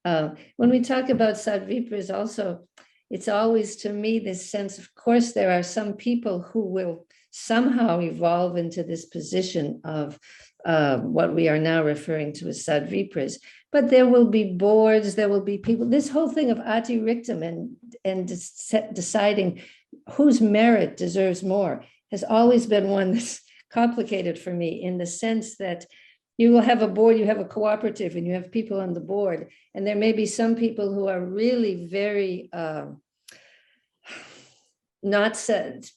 When we talk about Sadvipras also, it's always, to me, this sense, of course, there are some people who will somehow evolve into this position of what we are now referring to as Sadvipras, but there will be boards, there will be people, this whole thing of atiriktam and deciding whose merit deserves more has always been one that's complicated for me, in the sense that you will have a board, you have a cooperative, and you have people on the board, and there may be some people who are really very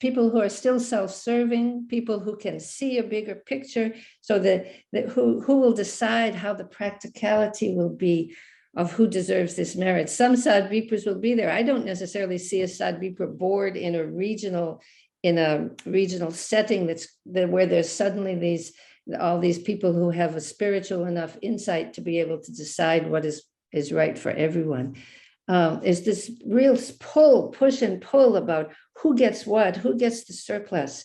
people who are still self-serving, people who can see a bigger picture, so that who will decide how the practicality will be of who deserves this merit. Some Sadvipras will be there. I don't necessarily see a Sadvipra board in a regional setting where there's suddenly all these people who have a spiritual enough insight to be able to decide what is is right for everyone. Is this real push and pull about who gets what, who gets the surplus.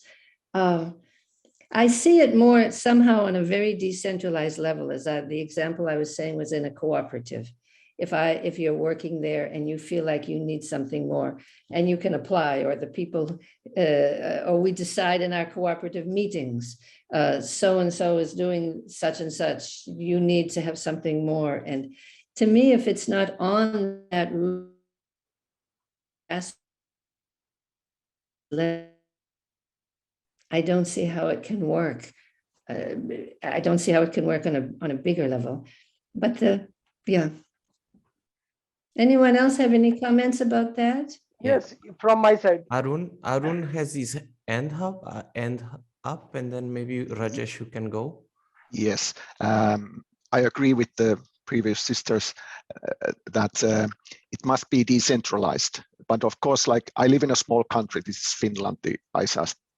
I see it more somehow on a very decentralized level, as the example I was saying was in a cooperative. If you're working there and you feel like you need something more and you can apply, or the people, or we decide in our cooperative meetings, so-and-so is doing such and such, you need to have something more. And to me, if it's not on that I don't see how it can work. I don't see how it can work on a bigger level. But yeah. Anyone else have any comments about that? Yes, from my side. Arun has his hand up, and then maybe Rajesh, you can go. Yes, I agree with the previous sisters that it must be decentralized. But of course, like I live in a small country. This is Finland. The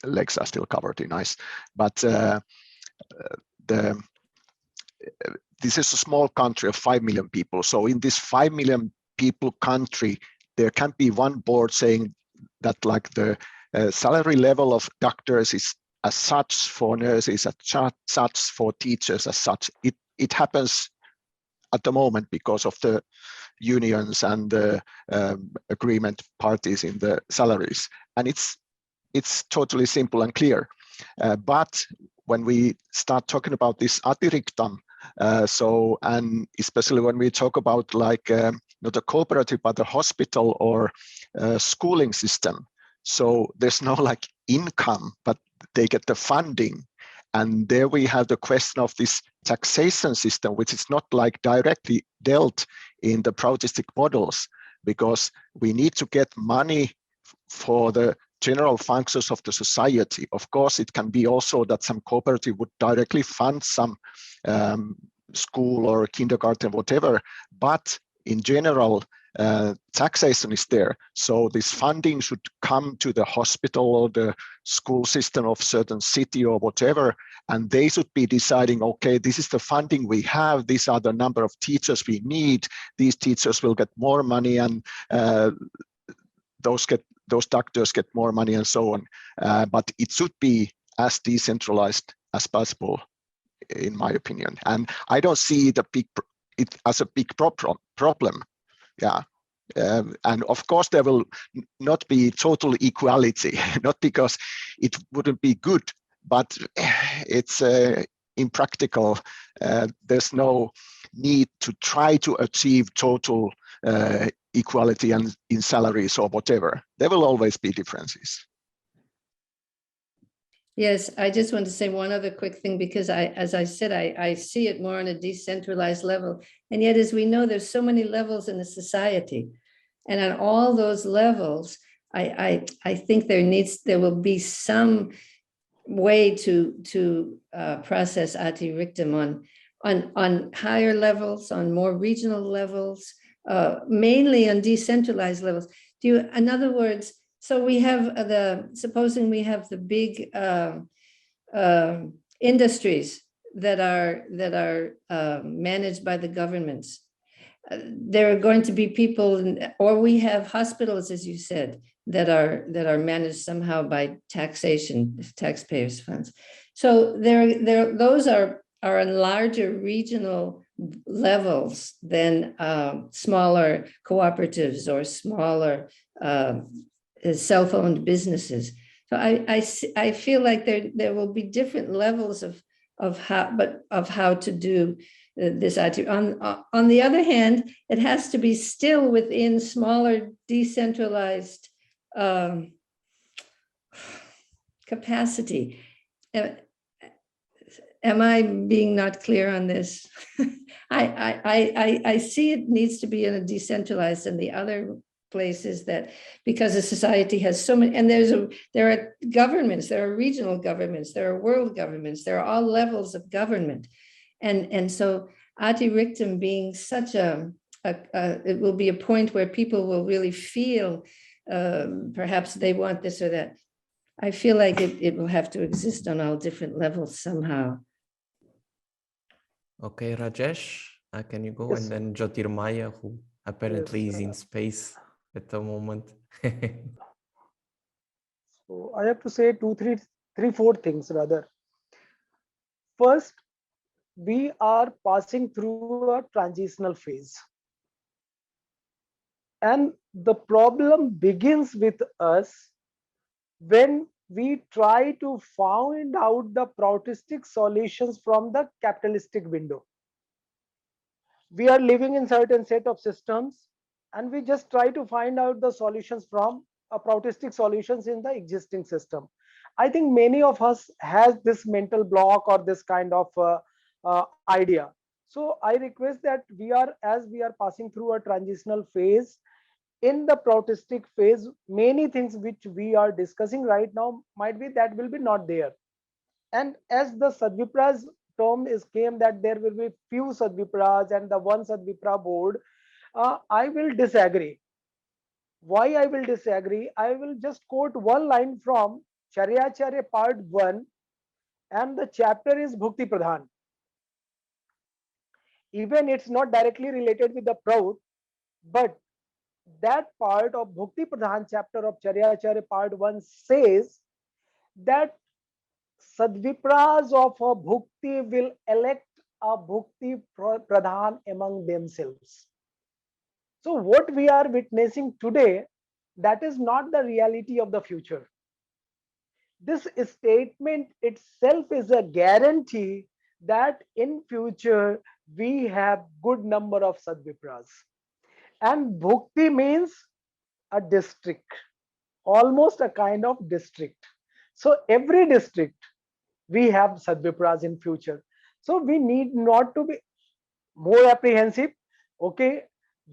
legs are still covered in ice. But this is a small country of 5 million people. So in this 5 million people country, there can't be one board saying that like the salary level of doctors is as such, for nurses as such, for teachers as such. It happens at the moment because of the unions and the agreement parties in the salaries. And it's totally simple and clear. But when we start talking about this atiriktam, and especially when we talk about like not a cooperative, but a hospital or schooling system. So there's no like income, but they get the funding. And there we have the question of this taxation system, which is not like directly dealt in the Proutistic models, because we need to get money for the general functions of the society. Of course, it can be also that some cooperative would directly fund some school or kindergarten, whatever, but in general, taxation is there. So this funding should come to the hospital or the school system of certain city or whatever, and they should be deciding, okay, this is the funding we have, these are the number of teachers we need, these teachers will get more money, and those doctors get more money, and so on. But it should be as decentralized as possible, in my opinion. And I don't see it as a big problem. Yeah. And of course, there will not be total equality, not because it wouldn't be good, but it's impractical. There's no need to try to achieve total equality and in salaries or whatever. There will always be differences. Yes, I just want to say one other quick thing, because as I said, I see it more on a decentralized level. And yet, as we know, there's so many levels in a society. And on all those levels, I think there will be some way to process atiriktam on higher levels, on more regional levels, mainly on decentralized levels. In other words, so we have supposing we have the big industries that are managed by the governments. There are going to be people, or we have hospitals, as you said, that are managed somehow by taxation, taxpayers' funds. So those are on larger regional levels than smaller cooperatives or smaller self-owned businesses. So I feel like there will be different levels of how to do this. On the other hand, it has to be still within smaller decentralized capacity. Am I being not clear on this? I see it needs to be in a decentralized, and the other places that, because a society has so many, and there are governments, there are regional governments, there are world governments, there are all levels of government. And so atiriktam being such it will be a point where people will really feel perhaps they want this or that. I feel like it will have to exist on all different levels somehow. Okay, Rajesh, Can you go? Yes. And then Jyotirmaya, who apparently Yes, is in space at the moment. so I have to say four things rather. First, we are passing through a transitional phase. And the problem begins with us when we try to find out the Proutistic solutions from the capitalistic window. We are living in certain set of systems and we just try to find out the solutions from Proutistic solutions in the existing system. I think many of us has this mental block or this kind of idea. So I request that as we are passing through a transitional phase, in the Proutistic phase, many things which we are discussing right now might be that will be not there. And as the Sadvipras term is came that there will be few Sadvipras and the one Sadvipra board, I will disagree. Why I will disagree? I will just quote one line from Charyacharya part 1, and the chapter is Bhukti Pradhan. Even it's not directly related with the Prout, but that part of Bhukti Pradhan chapter of Charyacharya part 1 says that Sadvipras of a Bhukti will elect a Bhukti Pradhan among themselves. So what we are witnessing today, that is not the reality of the future. This statement itself is a guarantee that in future we have good number of Sadvipras. And Bhukti means a district, almost a kind of district. So every district we have Sadvipras in future. So we need not to be more apprehensive. Okay,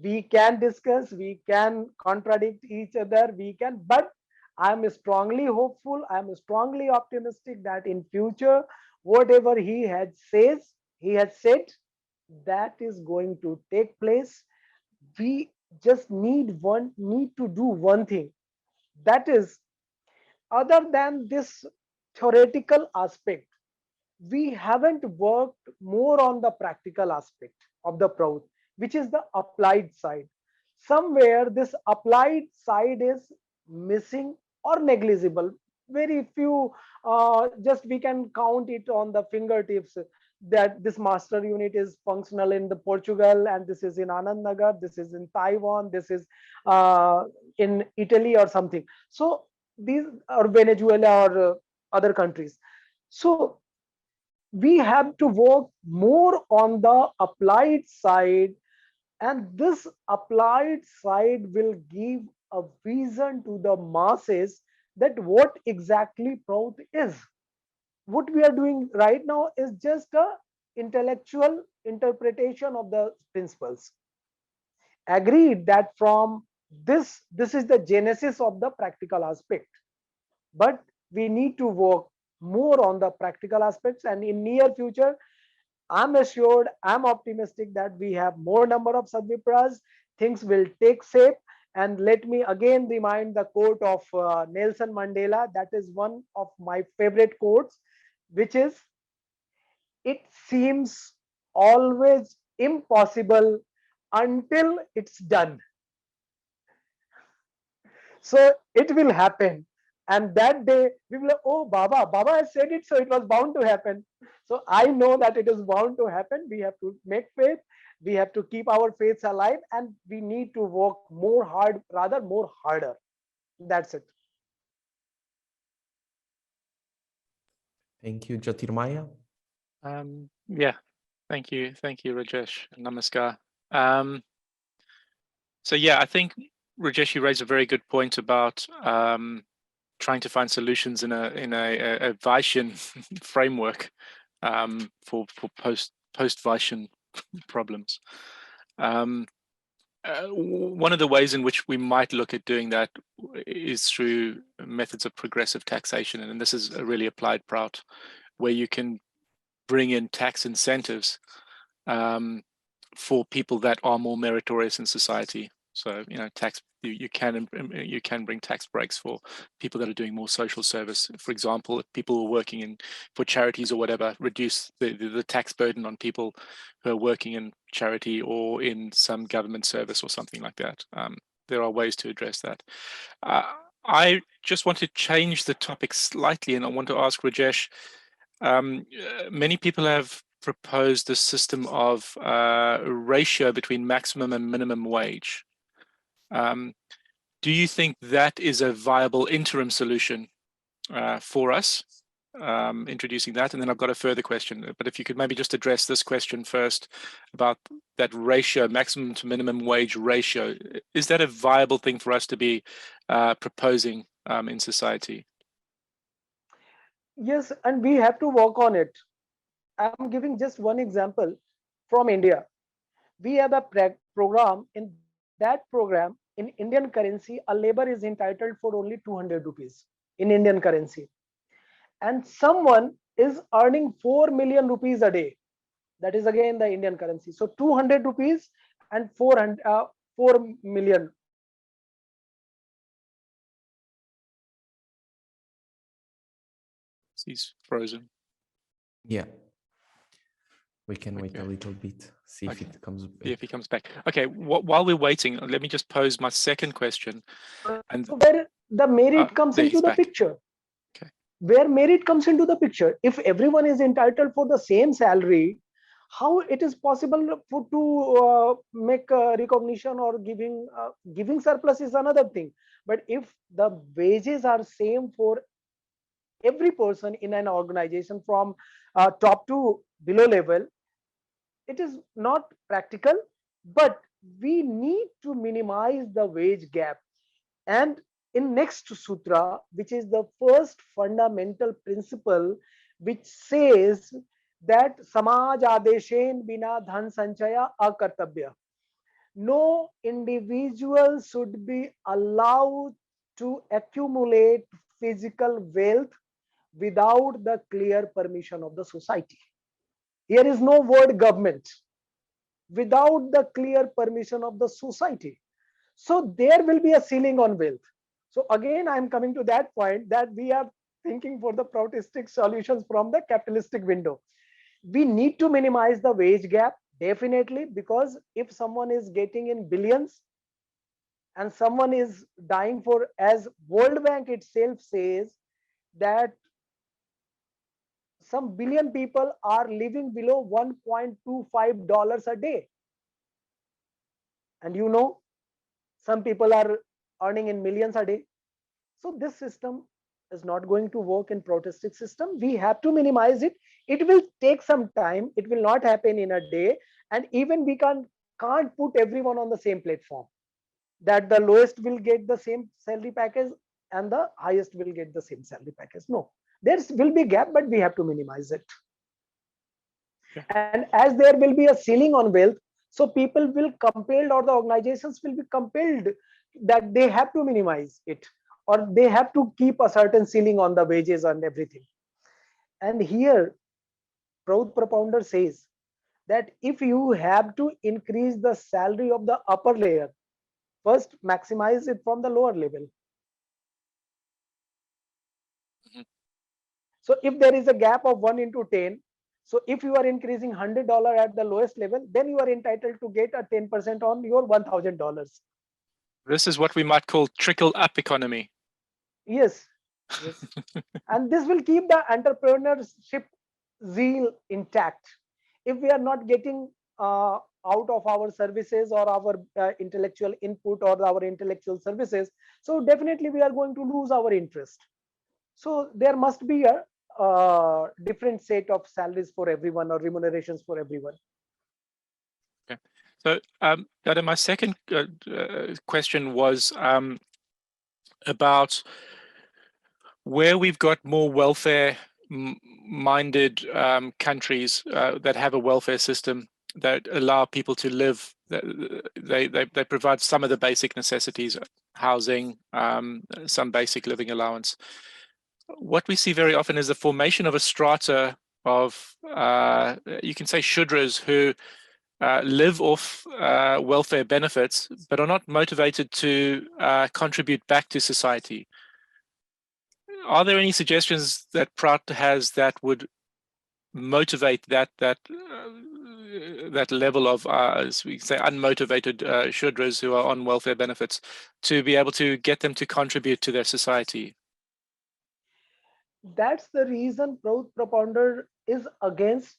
we can discuss, we can contradict each other, but I'm strongly hopeful, I'm strongly optimistic that in future, whatever he has said, that is going to take place. We just need to do one thing. That is, other than this theoretical aspect, we haven't worked more on the practical aspect of the Prout, which is the applied side. Somewhere this applied side is missing or negligible. Very few, just we can count it on the fingertips that this master unit is functional in the Portugal, and this is in Anand Nagar, this is in Taiwan, this is in Italy or something. So these are Venezuela or other countries. So we have to work more on the applied side, and this applied side will give a vision to the masses that what exactly Prout is. What we are doing right now is just a intellectual interpretation of the principles. Agreed that from this is the genesis of the practical aspect, but we need to work more on the practical aspects, and in near future I'm assured, I'm optimistic that we have more number of Sadvipras, things will take shape. And let me again remind the quote of Nelson Mandela, that is one of my favorite quotes, which is, it seems always impossible until it's done. So it will happen. And that day we will, oh, Baba has said it, so it was bound to happen. So I know that it is bound to happen. We have to make faith. We have to keep our faiths alive, and we need to work more hard, rather more harder. That's it. Thank you, Jyotirmaya. Yeah, thank you, Rajesh. Namaskar. So yeah, I think Rajesh, you raised a very good point about trying to find solutions in a Vaishyan framework for post Vaishyan problems. One of the ways in which we might look at doing that is through methods of progressive taxation, and this is a really applied Prout, where you can bring in tax incentives for people that are more meritorious in society. So, you know, you can bring tax breaks for people that are doing more social service. For example, if people who are working for charities or whatever, reduce the tax burden on people who are working in charity or in some government service or something like that. There are ways to address that. I just want to change the topic slightly, and I want to ask Rajesh. Many people have proposed a system of ratio between maximum and minimum wage. Do you think that is a viable interim solution for us, introducing that? And then I've got a further question, but if you could maybe just address this question first about that ratio, maximum to minimum wage ratio. Is that a viable thing for us to be proposing in society? Yes, and we have to work on it. I'm giving just one example from India. We have a program. In that program, in Indian currency, a labor is entitled for only 200 rupees in Indian currency. And someone is earning 4 million rupees a day. That is again the Indian currency. So 200 rupees and 4 million. He's frozen. Yeah. We can wait a little bit, see if it comes back. If he comes back. Okay, while we're waiting, let me just pose my second question. And so where the merit comes into the picture. Okay. Where merit comes into the picture. If everyone is entitled for the same salary, how it is possible to make recognition or giving surplus is another thing. But if the wages are same for every person in an organization from top to below level, it is not practical, but we need to minimize the wage gap. And in next sutra, which is the first fundamental principle, which says that samaj adeshen bina dhan sanchaya akartabya. No individual should be allowed to accumulate physical wealth without the clear permission of the society. Here is no word government. Without the clear permission of the society. So there will be a ceiling on wealth. So again, I'm coming to that point that we are thinking for the Proutistic solutions from the capitalistic window. We need to minimize the wage gap, definitely, because if someone is getting in billions and someone is dying for, as World Bank itself says, that some billion people are living below $1.25 a day. And you know, some people are earning in millions a day. So this system is not going to work in Proutistic system. We have to minimize it. It will take some time. It will not happen in a day. And even we can't put everyone on the same platform, that the lowest will get the same salary package and the highest will get the same salary package. No, there will be gap, but we have to minimize it. Yeah. And as there will be a ceiling on wealth, so people will compelled, or the organizations will be compelled that they have to minimize it, or they have to keep a certain ceiling on the wages and everything. And here, Prout propounder says that if you have to increase the salary of the upper layer, first maximize it from the lower level. Mm-hmm. So if there is a gap of 1 into 10, so if you are increasing $100 at the lowest level, then you are entitled to get a 10% on your $1,000. This is what we might call trickle-up economy. Yes, yes. And this will keep the entrepreneurship zeal intact. If we are not getting out of our services or our intellectual input or our intellectual services, so definitely we are going to lose our interest. So there must be a different set of salaries for everyone or remunerations for everyone. Okay. So my second question was about where we've got more welfare minded countries that have a welfare system that allow people to live. They provide some of the basic necessities, housing, some basic living allowance. What we see very often is the formation of a strata of, you can say, Shudras who live off welfare benefits, but are not motivated to contribute back to society. Are there any suggestions that Prout has that would motivate that level of, as we say, unmotivated Shudras who are on welfare benefits, to be able to get them to contribute to their society? That's the reason Prout propounder is against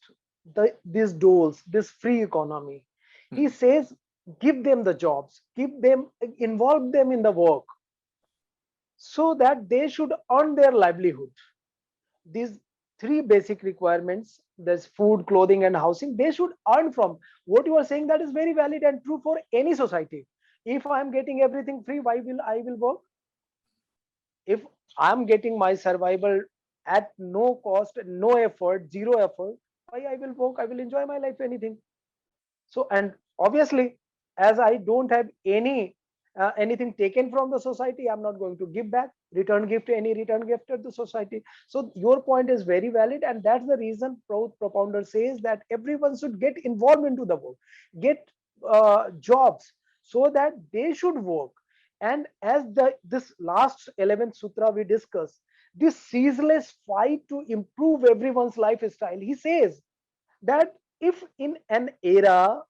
these doles, this free economy. He says, give them the jobs, involve them in the work, so that they should earn their livelihood. These three basic requirements, there's food, clothing, and housing, they should earn from. What you are saying, that is very valid and true for any society. If I'm getting everything free, why will I will work? If I'm getting my survival at no cost, no effort, zero effort, why I will work? I will enjoy my life, anything. So, and obviously, as I don't have anything taken from the society, I'm not going to give back any return gift to the society. So your point is very valid, and that's the reason Prout propounder says that everyone should get involved into the work, get jobs, so that they should work. And as this last 11th sutra we discussed, this ceaseless fight to improve everyone's lifestyle, he says that if in an era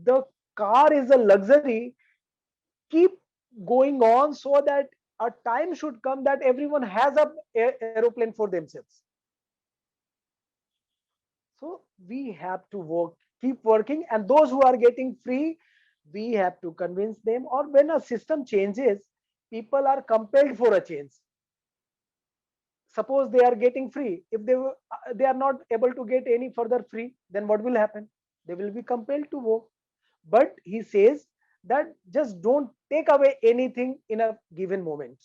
the car is a luxury, keep going on, so that a time should come that everyone has a aeroplane for themselves. So we have to work, keep working, and those who are getting free, we have to convince them. Or when a system changes, people are compelled for a change. Suppose they are getting free, if they are not able to get any further free, then what will happen? They will be compelled to work. But he says that just don't take away anything in a given moment.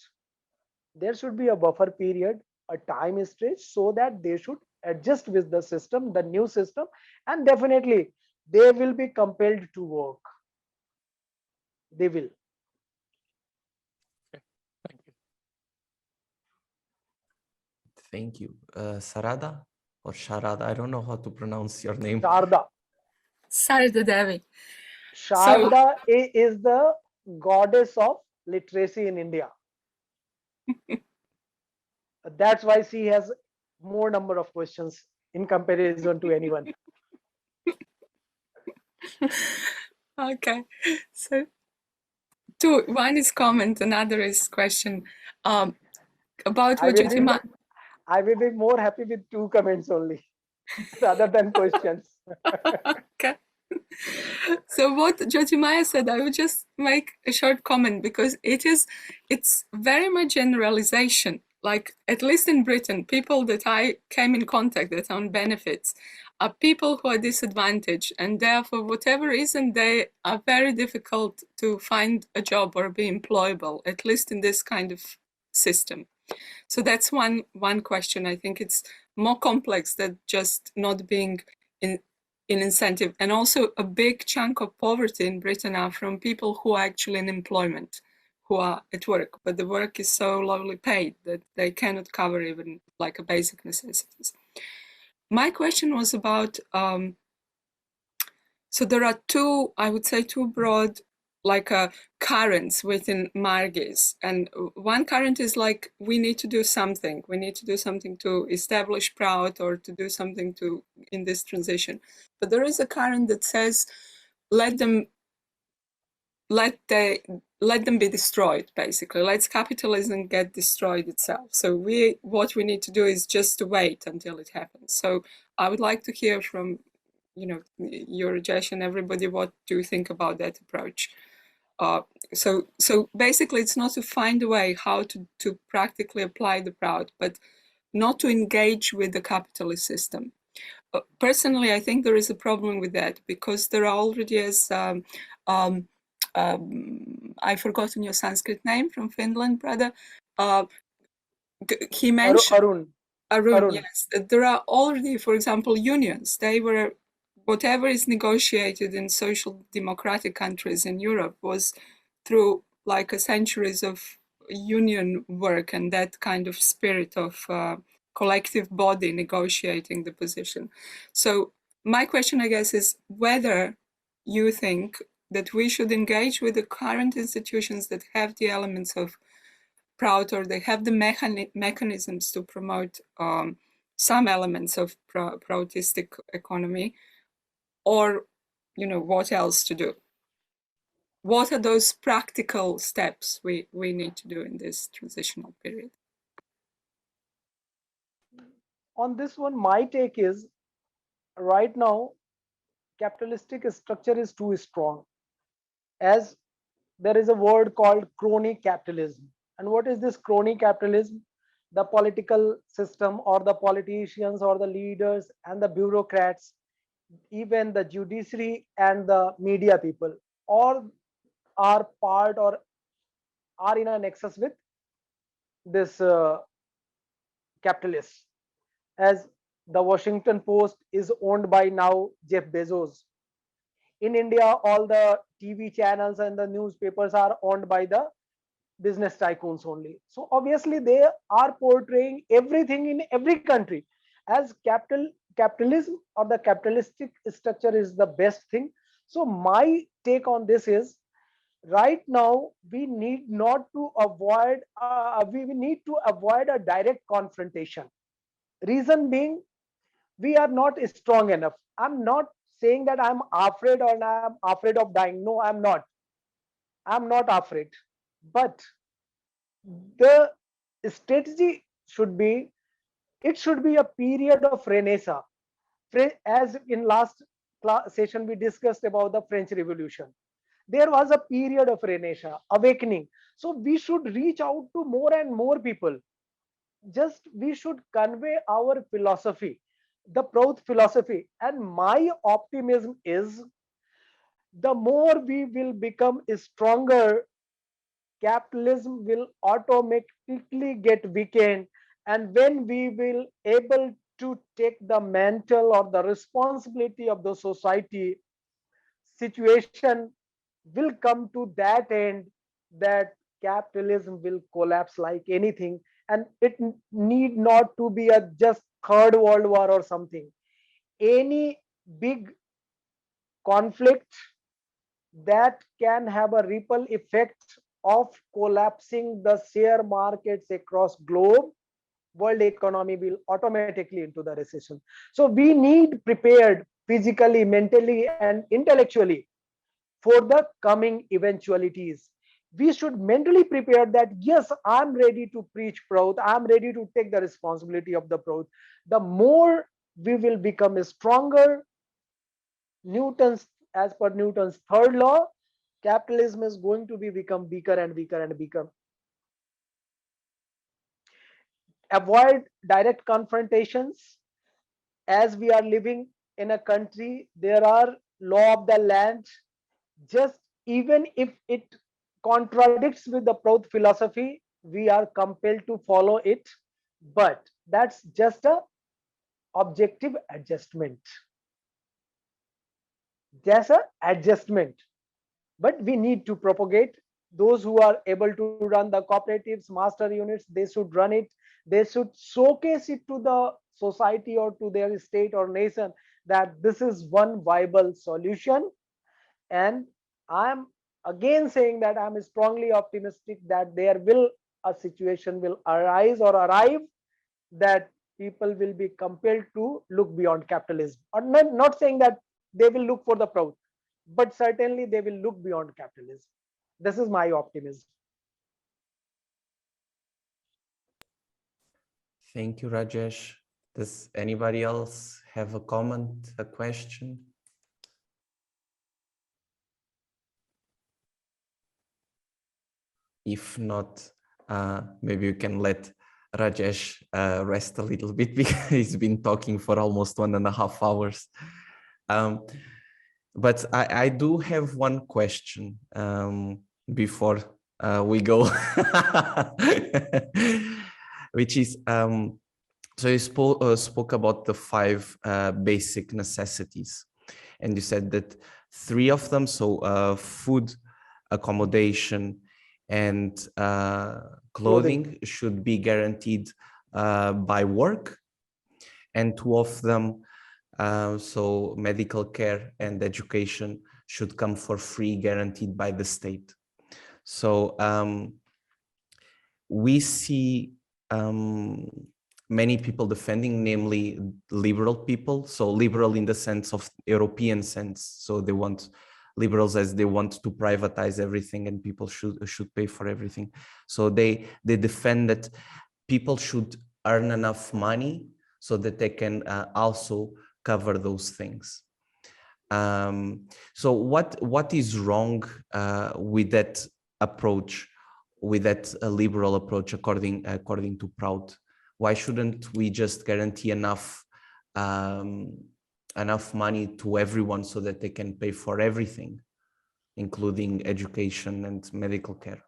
There should be a buffer period, a time stretch, so that they should adjust with the system, the new system, and definitely they will be compelled to work. They will. Thank you. Thank you. Sarada or Sharada, I don't know how to pronounce your name. Sharda. Sarada Devi. Sharda is the goddess of literacy in India. That's why she has more number of questions in comparison to anyone. Okay, so one is comment, another is question about what I will be more happy with 2 comments only rather than questions. Okay. So what Jyotimaya said, I would just make a short comment, because it's very much generalization. Like, at least in Britain, people that I came in contact that on benefits are people who are disadvantaged, and therefore, whatever reason, they are very difficult to find a job or be employable, at least in this kind of system. So that's one question. I think it's more complex than just not being in incentive. And also a big chunk of poverty in Britain are from people who are actually in employment, who are at work, but the work is so lowly paid that they cannot cover even like a basic necessities. My question was about, so there are I would say two broad like currents within Margis, and one current is like, we need to do something to establish Prout, or to do something in this transition. But there is a current that says, let them be destroyed, basically. Let's capitalism get destroyed itself. So what we need to do is just to wait until it happens. So I would like to hear from your Rajesh and everybody, what do you think about that approach? So basically, it's not to find a way how to practically apply the Prout, but not to engage with the capitalist system. Personally, I think there is a problem with that, because there are already, as I've forgotten your Sanskrit name from Finland, brother. He mentioned Arun. Yes, there are already, for example, unions. They were, whatever is negotiated in social democratic countries in Europe was through like a centuries of union work and that kind of spirit of collective body negotiating the position. So my question, I guess, is whether you think that we should engage with the current institutions that have the elements of Prout, or they have the mechanisms to promote some elements of Proutistic economy, or what else to do? What are those practical steps we need to do in this transitional period? On this one, my take is, right now, capitalistic structure is too strong, as there is a word called crony capitalism. And what is this crony capitalism? The political system, or the politicians, or the leaders and the bureaucrats, even the judiciary and the media people, all are part or are in a nexus with this capitalists. As the Washington Post is owned by now Jeff Bezos. In India, all the TV channels and the newspapers are owned by the business tycoons only. So obviously they are portraying everything in every country as capitalism or the capitalistic structure is the best thing. So my take on this is, right now we need not to avoid we need to avoid a direct confrontation. Reason being, we are not strong enough. I'm not saying that I'm afraid or I'm afraid of dying. No, I'm not afraid. But the strategy should be, it should be a period of renaissance. As in last session we discussed about the French Revolution, there was a period of renaissance, awakening. So we should reach out to more and more people. Just we should convey our philosophy, the Prout philosophy. And my optimism is, the more we will become stronger, capitalism will automatically get weakened. And when we will able to take the mantle or the responsibility of the society, situation will come to that end, that capitalism will collapse like anything. And it need not to be a just third world war or something. Any big conflict that can have a ripple effect of collapsing the share markets across globe, world economy will automatically into the recession. So we need prepared physically, mentally and intellectually for the coming eventualities. We should mentally prepare that, yes, I'm ready to preach Prout, I'm ready to take the responsibility of the Prout. The more we will become stronger, Newton's, as per Newton's third law, capitalism is going to become weaker and weaker and weaker. Avoid direct confrontations. As we are living in a country, there are law of the land. Just even if it contradicts with the Prout philosophy, we are compelled to follow it. But that's just a objective adjustment. Just a adjustment. But we need to propagate. Those who are able to run the cooperatives, master units, they should run it. They should showcase it to the society or to their state or nation that this is one viable solution. And I'm again saying that I'm strongly optimistic that there will a situation will arise or arrive that people will be compelled to look beyond capitalism. Or not saying that they will look for the Prout, but certainly they will look beyond capitalism. This is my optimism. Thank you, Rajesh. Does anybody else have a comment, a question? If not, maybe you can let Rajesh rest a little bit because he's been talking for almost 1.5 hours. But I do have one question before we go, which is, so you spoke about the 5 basic necessities, and you said that 3 of them, so food, accommodation, and clothing should be guaranteed by work, and 2 of them, so medical care and education, should come for free, guaranteed by the state. So we see many people defending, namely liberal people. So liberal in the sense of European sense. So they want liberals as they want to privatize everything and people should pay for everything. So they defend that people should earn enough money so that they can also cover those things. So what is wrong with that approach, with that liberal approach, according to Prout? Why shouldn't we just guarantee enough money to everyone so that they can pay for everything, including education and medical care?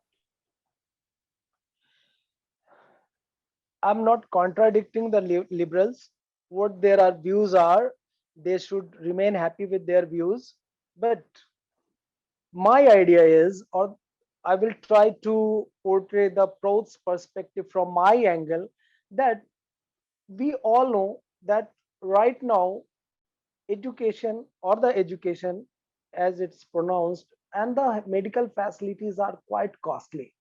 I'm not contradicting the liberals. What their views are, they should remain happy with their views. But my idea is, or I will try to portray the Prout's perspective from my angle, that we all know that right now, education or the education as it's pronounced and the medical facilities are quite costly.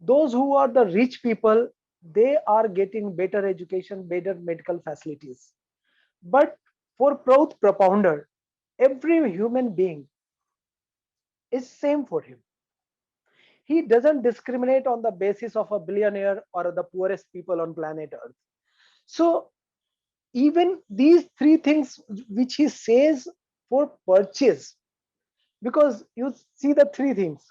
Those who are the rich people, they are getting better education, better medical facilities. But for Prout propounder, every human being is same for him. He doesn't discriminate on the basis of a billionaire or the poorest people on planet Earth. So even these three things which he says for purchase, because you see the three things: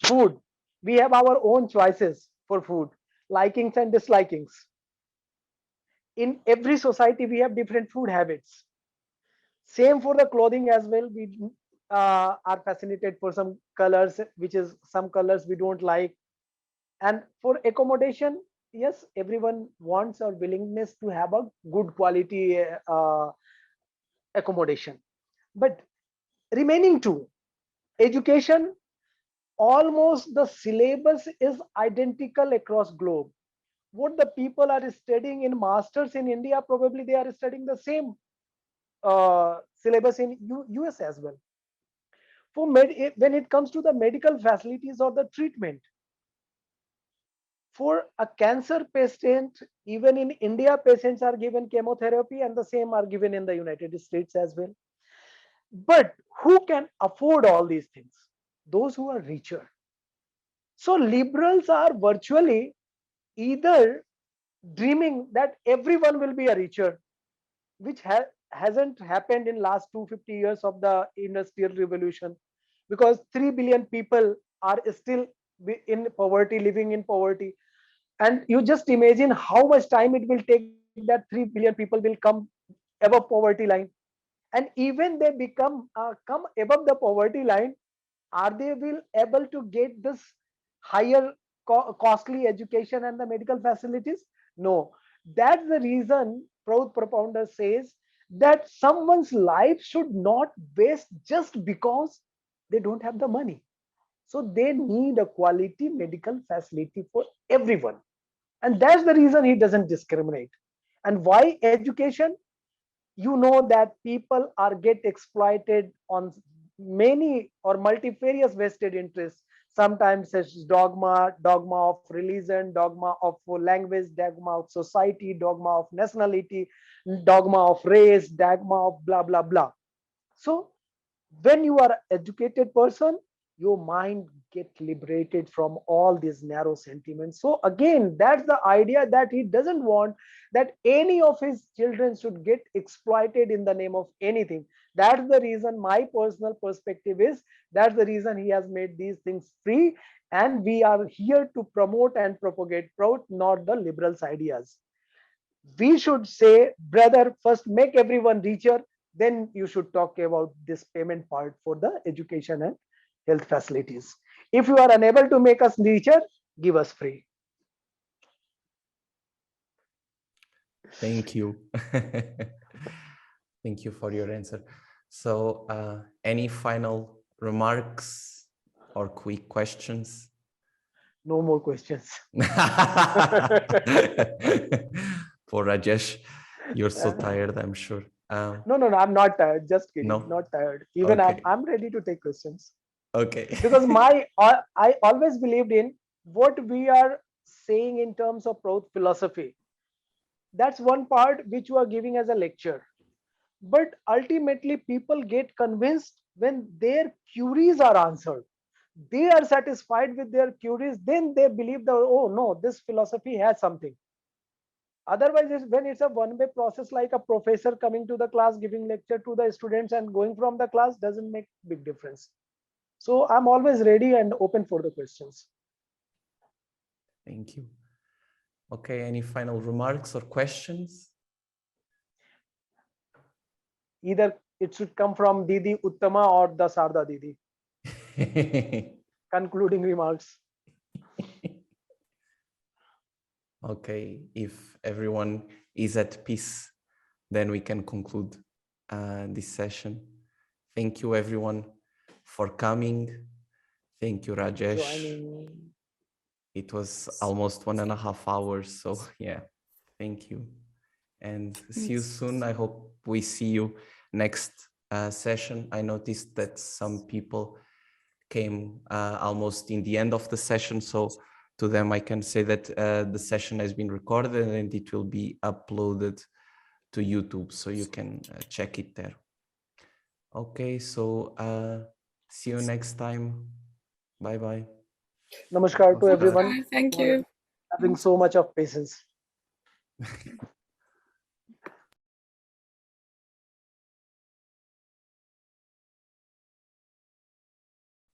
food, we have our own choices for food, likings and dislikings. In every society we have different food habits. Same for the clothing as well. We are fascinated for some colors, which is some colors we don't like. And for accommodation, yes, everyone wants or willingness to have a good quality accommodation. But remaining two, education, almost the syllabus is identical across globe. What the people are studying in masters in India, probably they are studying the same syllabus in US as well. When it comes to the medical facilities or the treatment, for a cancer patient, even in India, patients are given chemotherapy and the same are given in the United States as well. But who can afford all these things? Those who are richer. So liberals are virtually either dreaming that everyone will be a richer, which hasn't happened in last 250 years of the industrial revolution, because 3 billion people are still in poverty, living in poverty. And you just imagine how much time it will take that 3 billion people will come above poverty line. And even they come above the poverty line, are they will able to get this higher costly education and the medical facilities? No. That's the reason Prout propounder says that someone's life should not waste just because they don't have the money. So they need a quality medical facility for everyone. And that's the reason he doesn't discriminate. And why education? You know that people are get exploited on many or multifarious vested interests. Sometimes it's dogma of religion, dogma of language, dogma of society, dogma of nationality, dogma of race, dogma of blah blah blah. So when you are educated person, your mind get liberated from all these narrow sentiments. So again, that's the idea, that he doesn't want that any of his children should get exploited in the name of anything. That's the reason, my personal perspective is, that's the reason he has made these things free. And we are here to promote and propagate Prout, not the liberals ideas. We should say, brother, first make everyone richer, then you should talk about this payment part for the education and health facilities. If you are unable to make us richer, give us free. Thank you. Thank you for your answer. So any final remarks or quick questions? No more questions. For Rajesh, you're so tired, I'm sure. No, I'm not tired. Just kidding. No? Not tired. Even Okay. I'm ready to take questions. Okay. Because I always believed in what we are saying in terms of Prout philosophy. That's one part which you are giving as a lecture. But ultimately, people get convinced when their queries are answered. They are satisfied with their queries, then they believe that, oh no, this philosophy has something. Otherwise, when it's a one-way process, like a professor coming to the class, giving lecture to the students and going from the class, doesn't make big difference. So I'm always ready and open for the questions. Thank you. Okay, any final remarks or questions? Either it should come from Didi Uttama or the Sarda Didi. Concluding remarks. Okay, if everyone is at peace, then we can conclude this session. Thank you everyone for coming. Thank you, Rajesh. Joining. It was almost 1.5 hours, so yeah, thank you. And see you soon. I hope we see you next session. I noticed that some people came almost in the end of the session, so to them I can say that the session has been recorded and it will be uploaded to YouTube, so you can check it there. Okay, so see you next time. Bye bye. Namaskar to everyone. Thank you. Having so much of patience.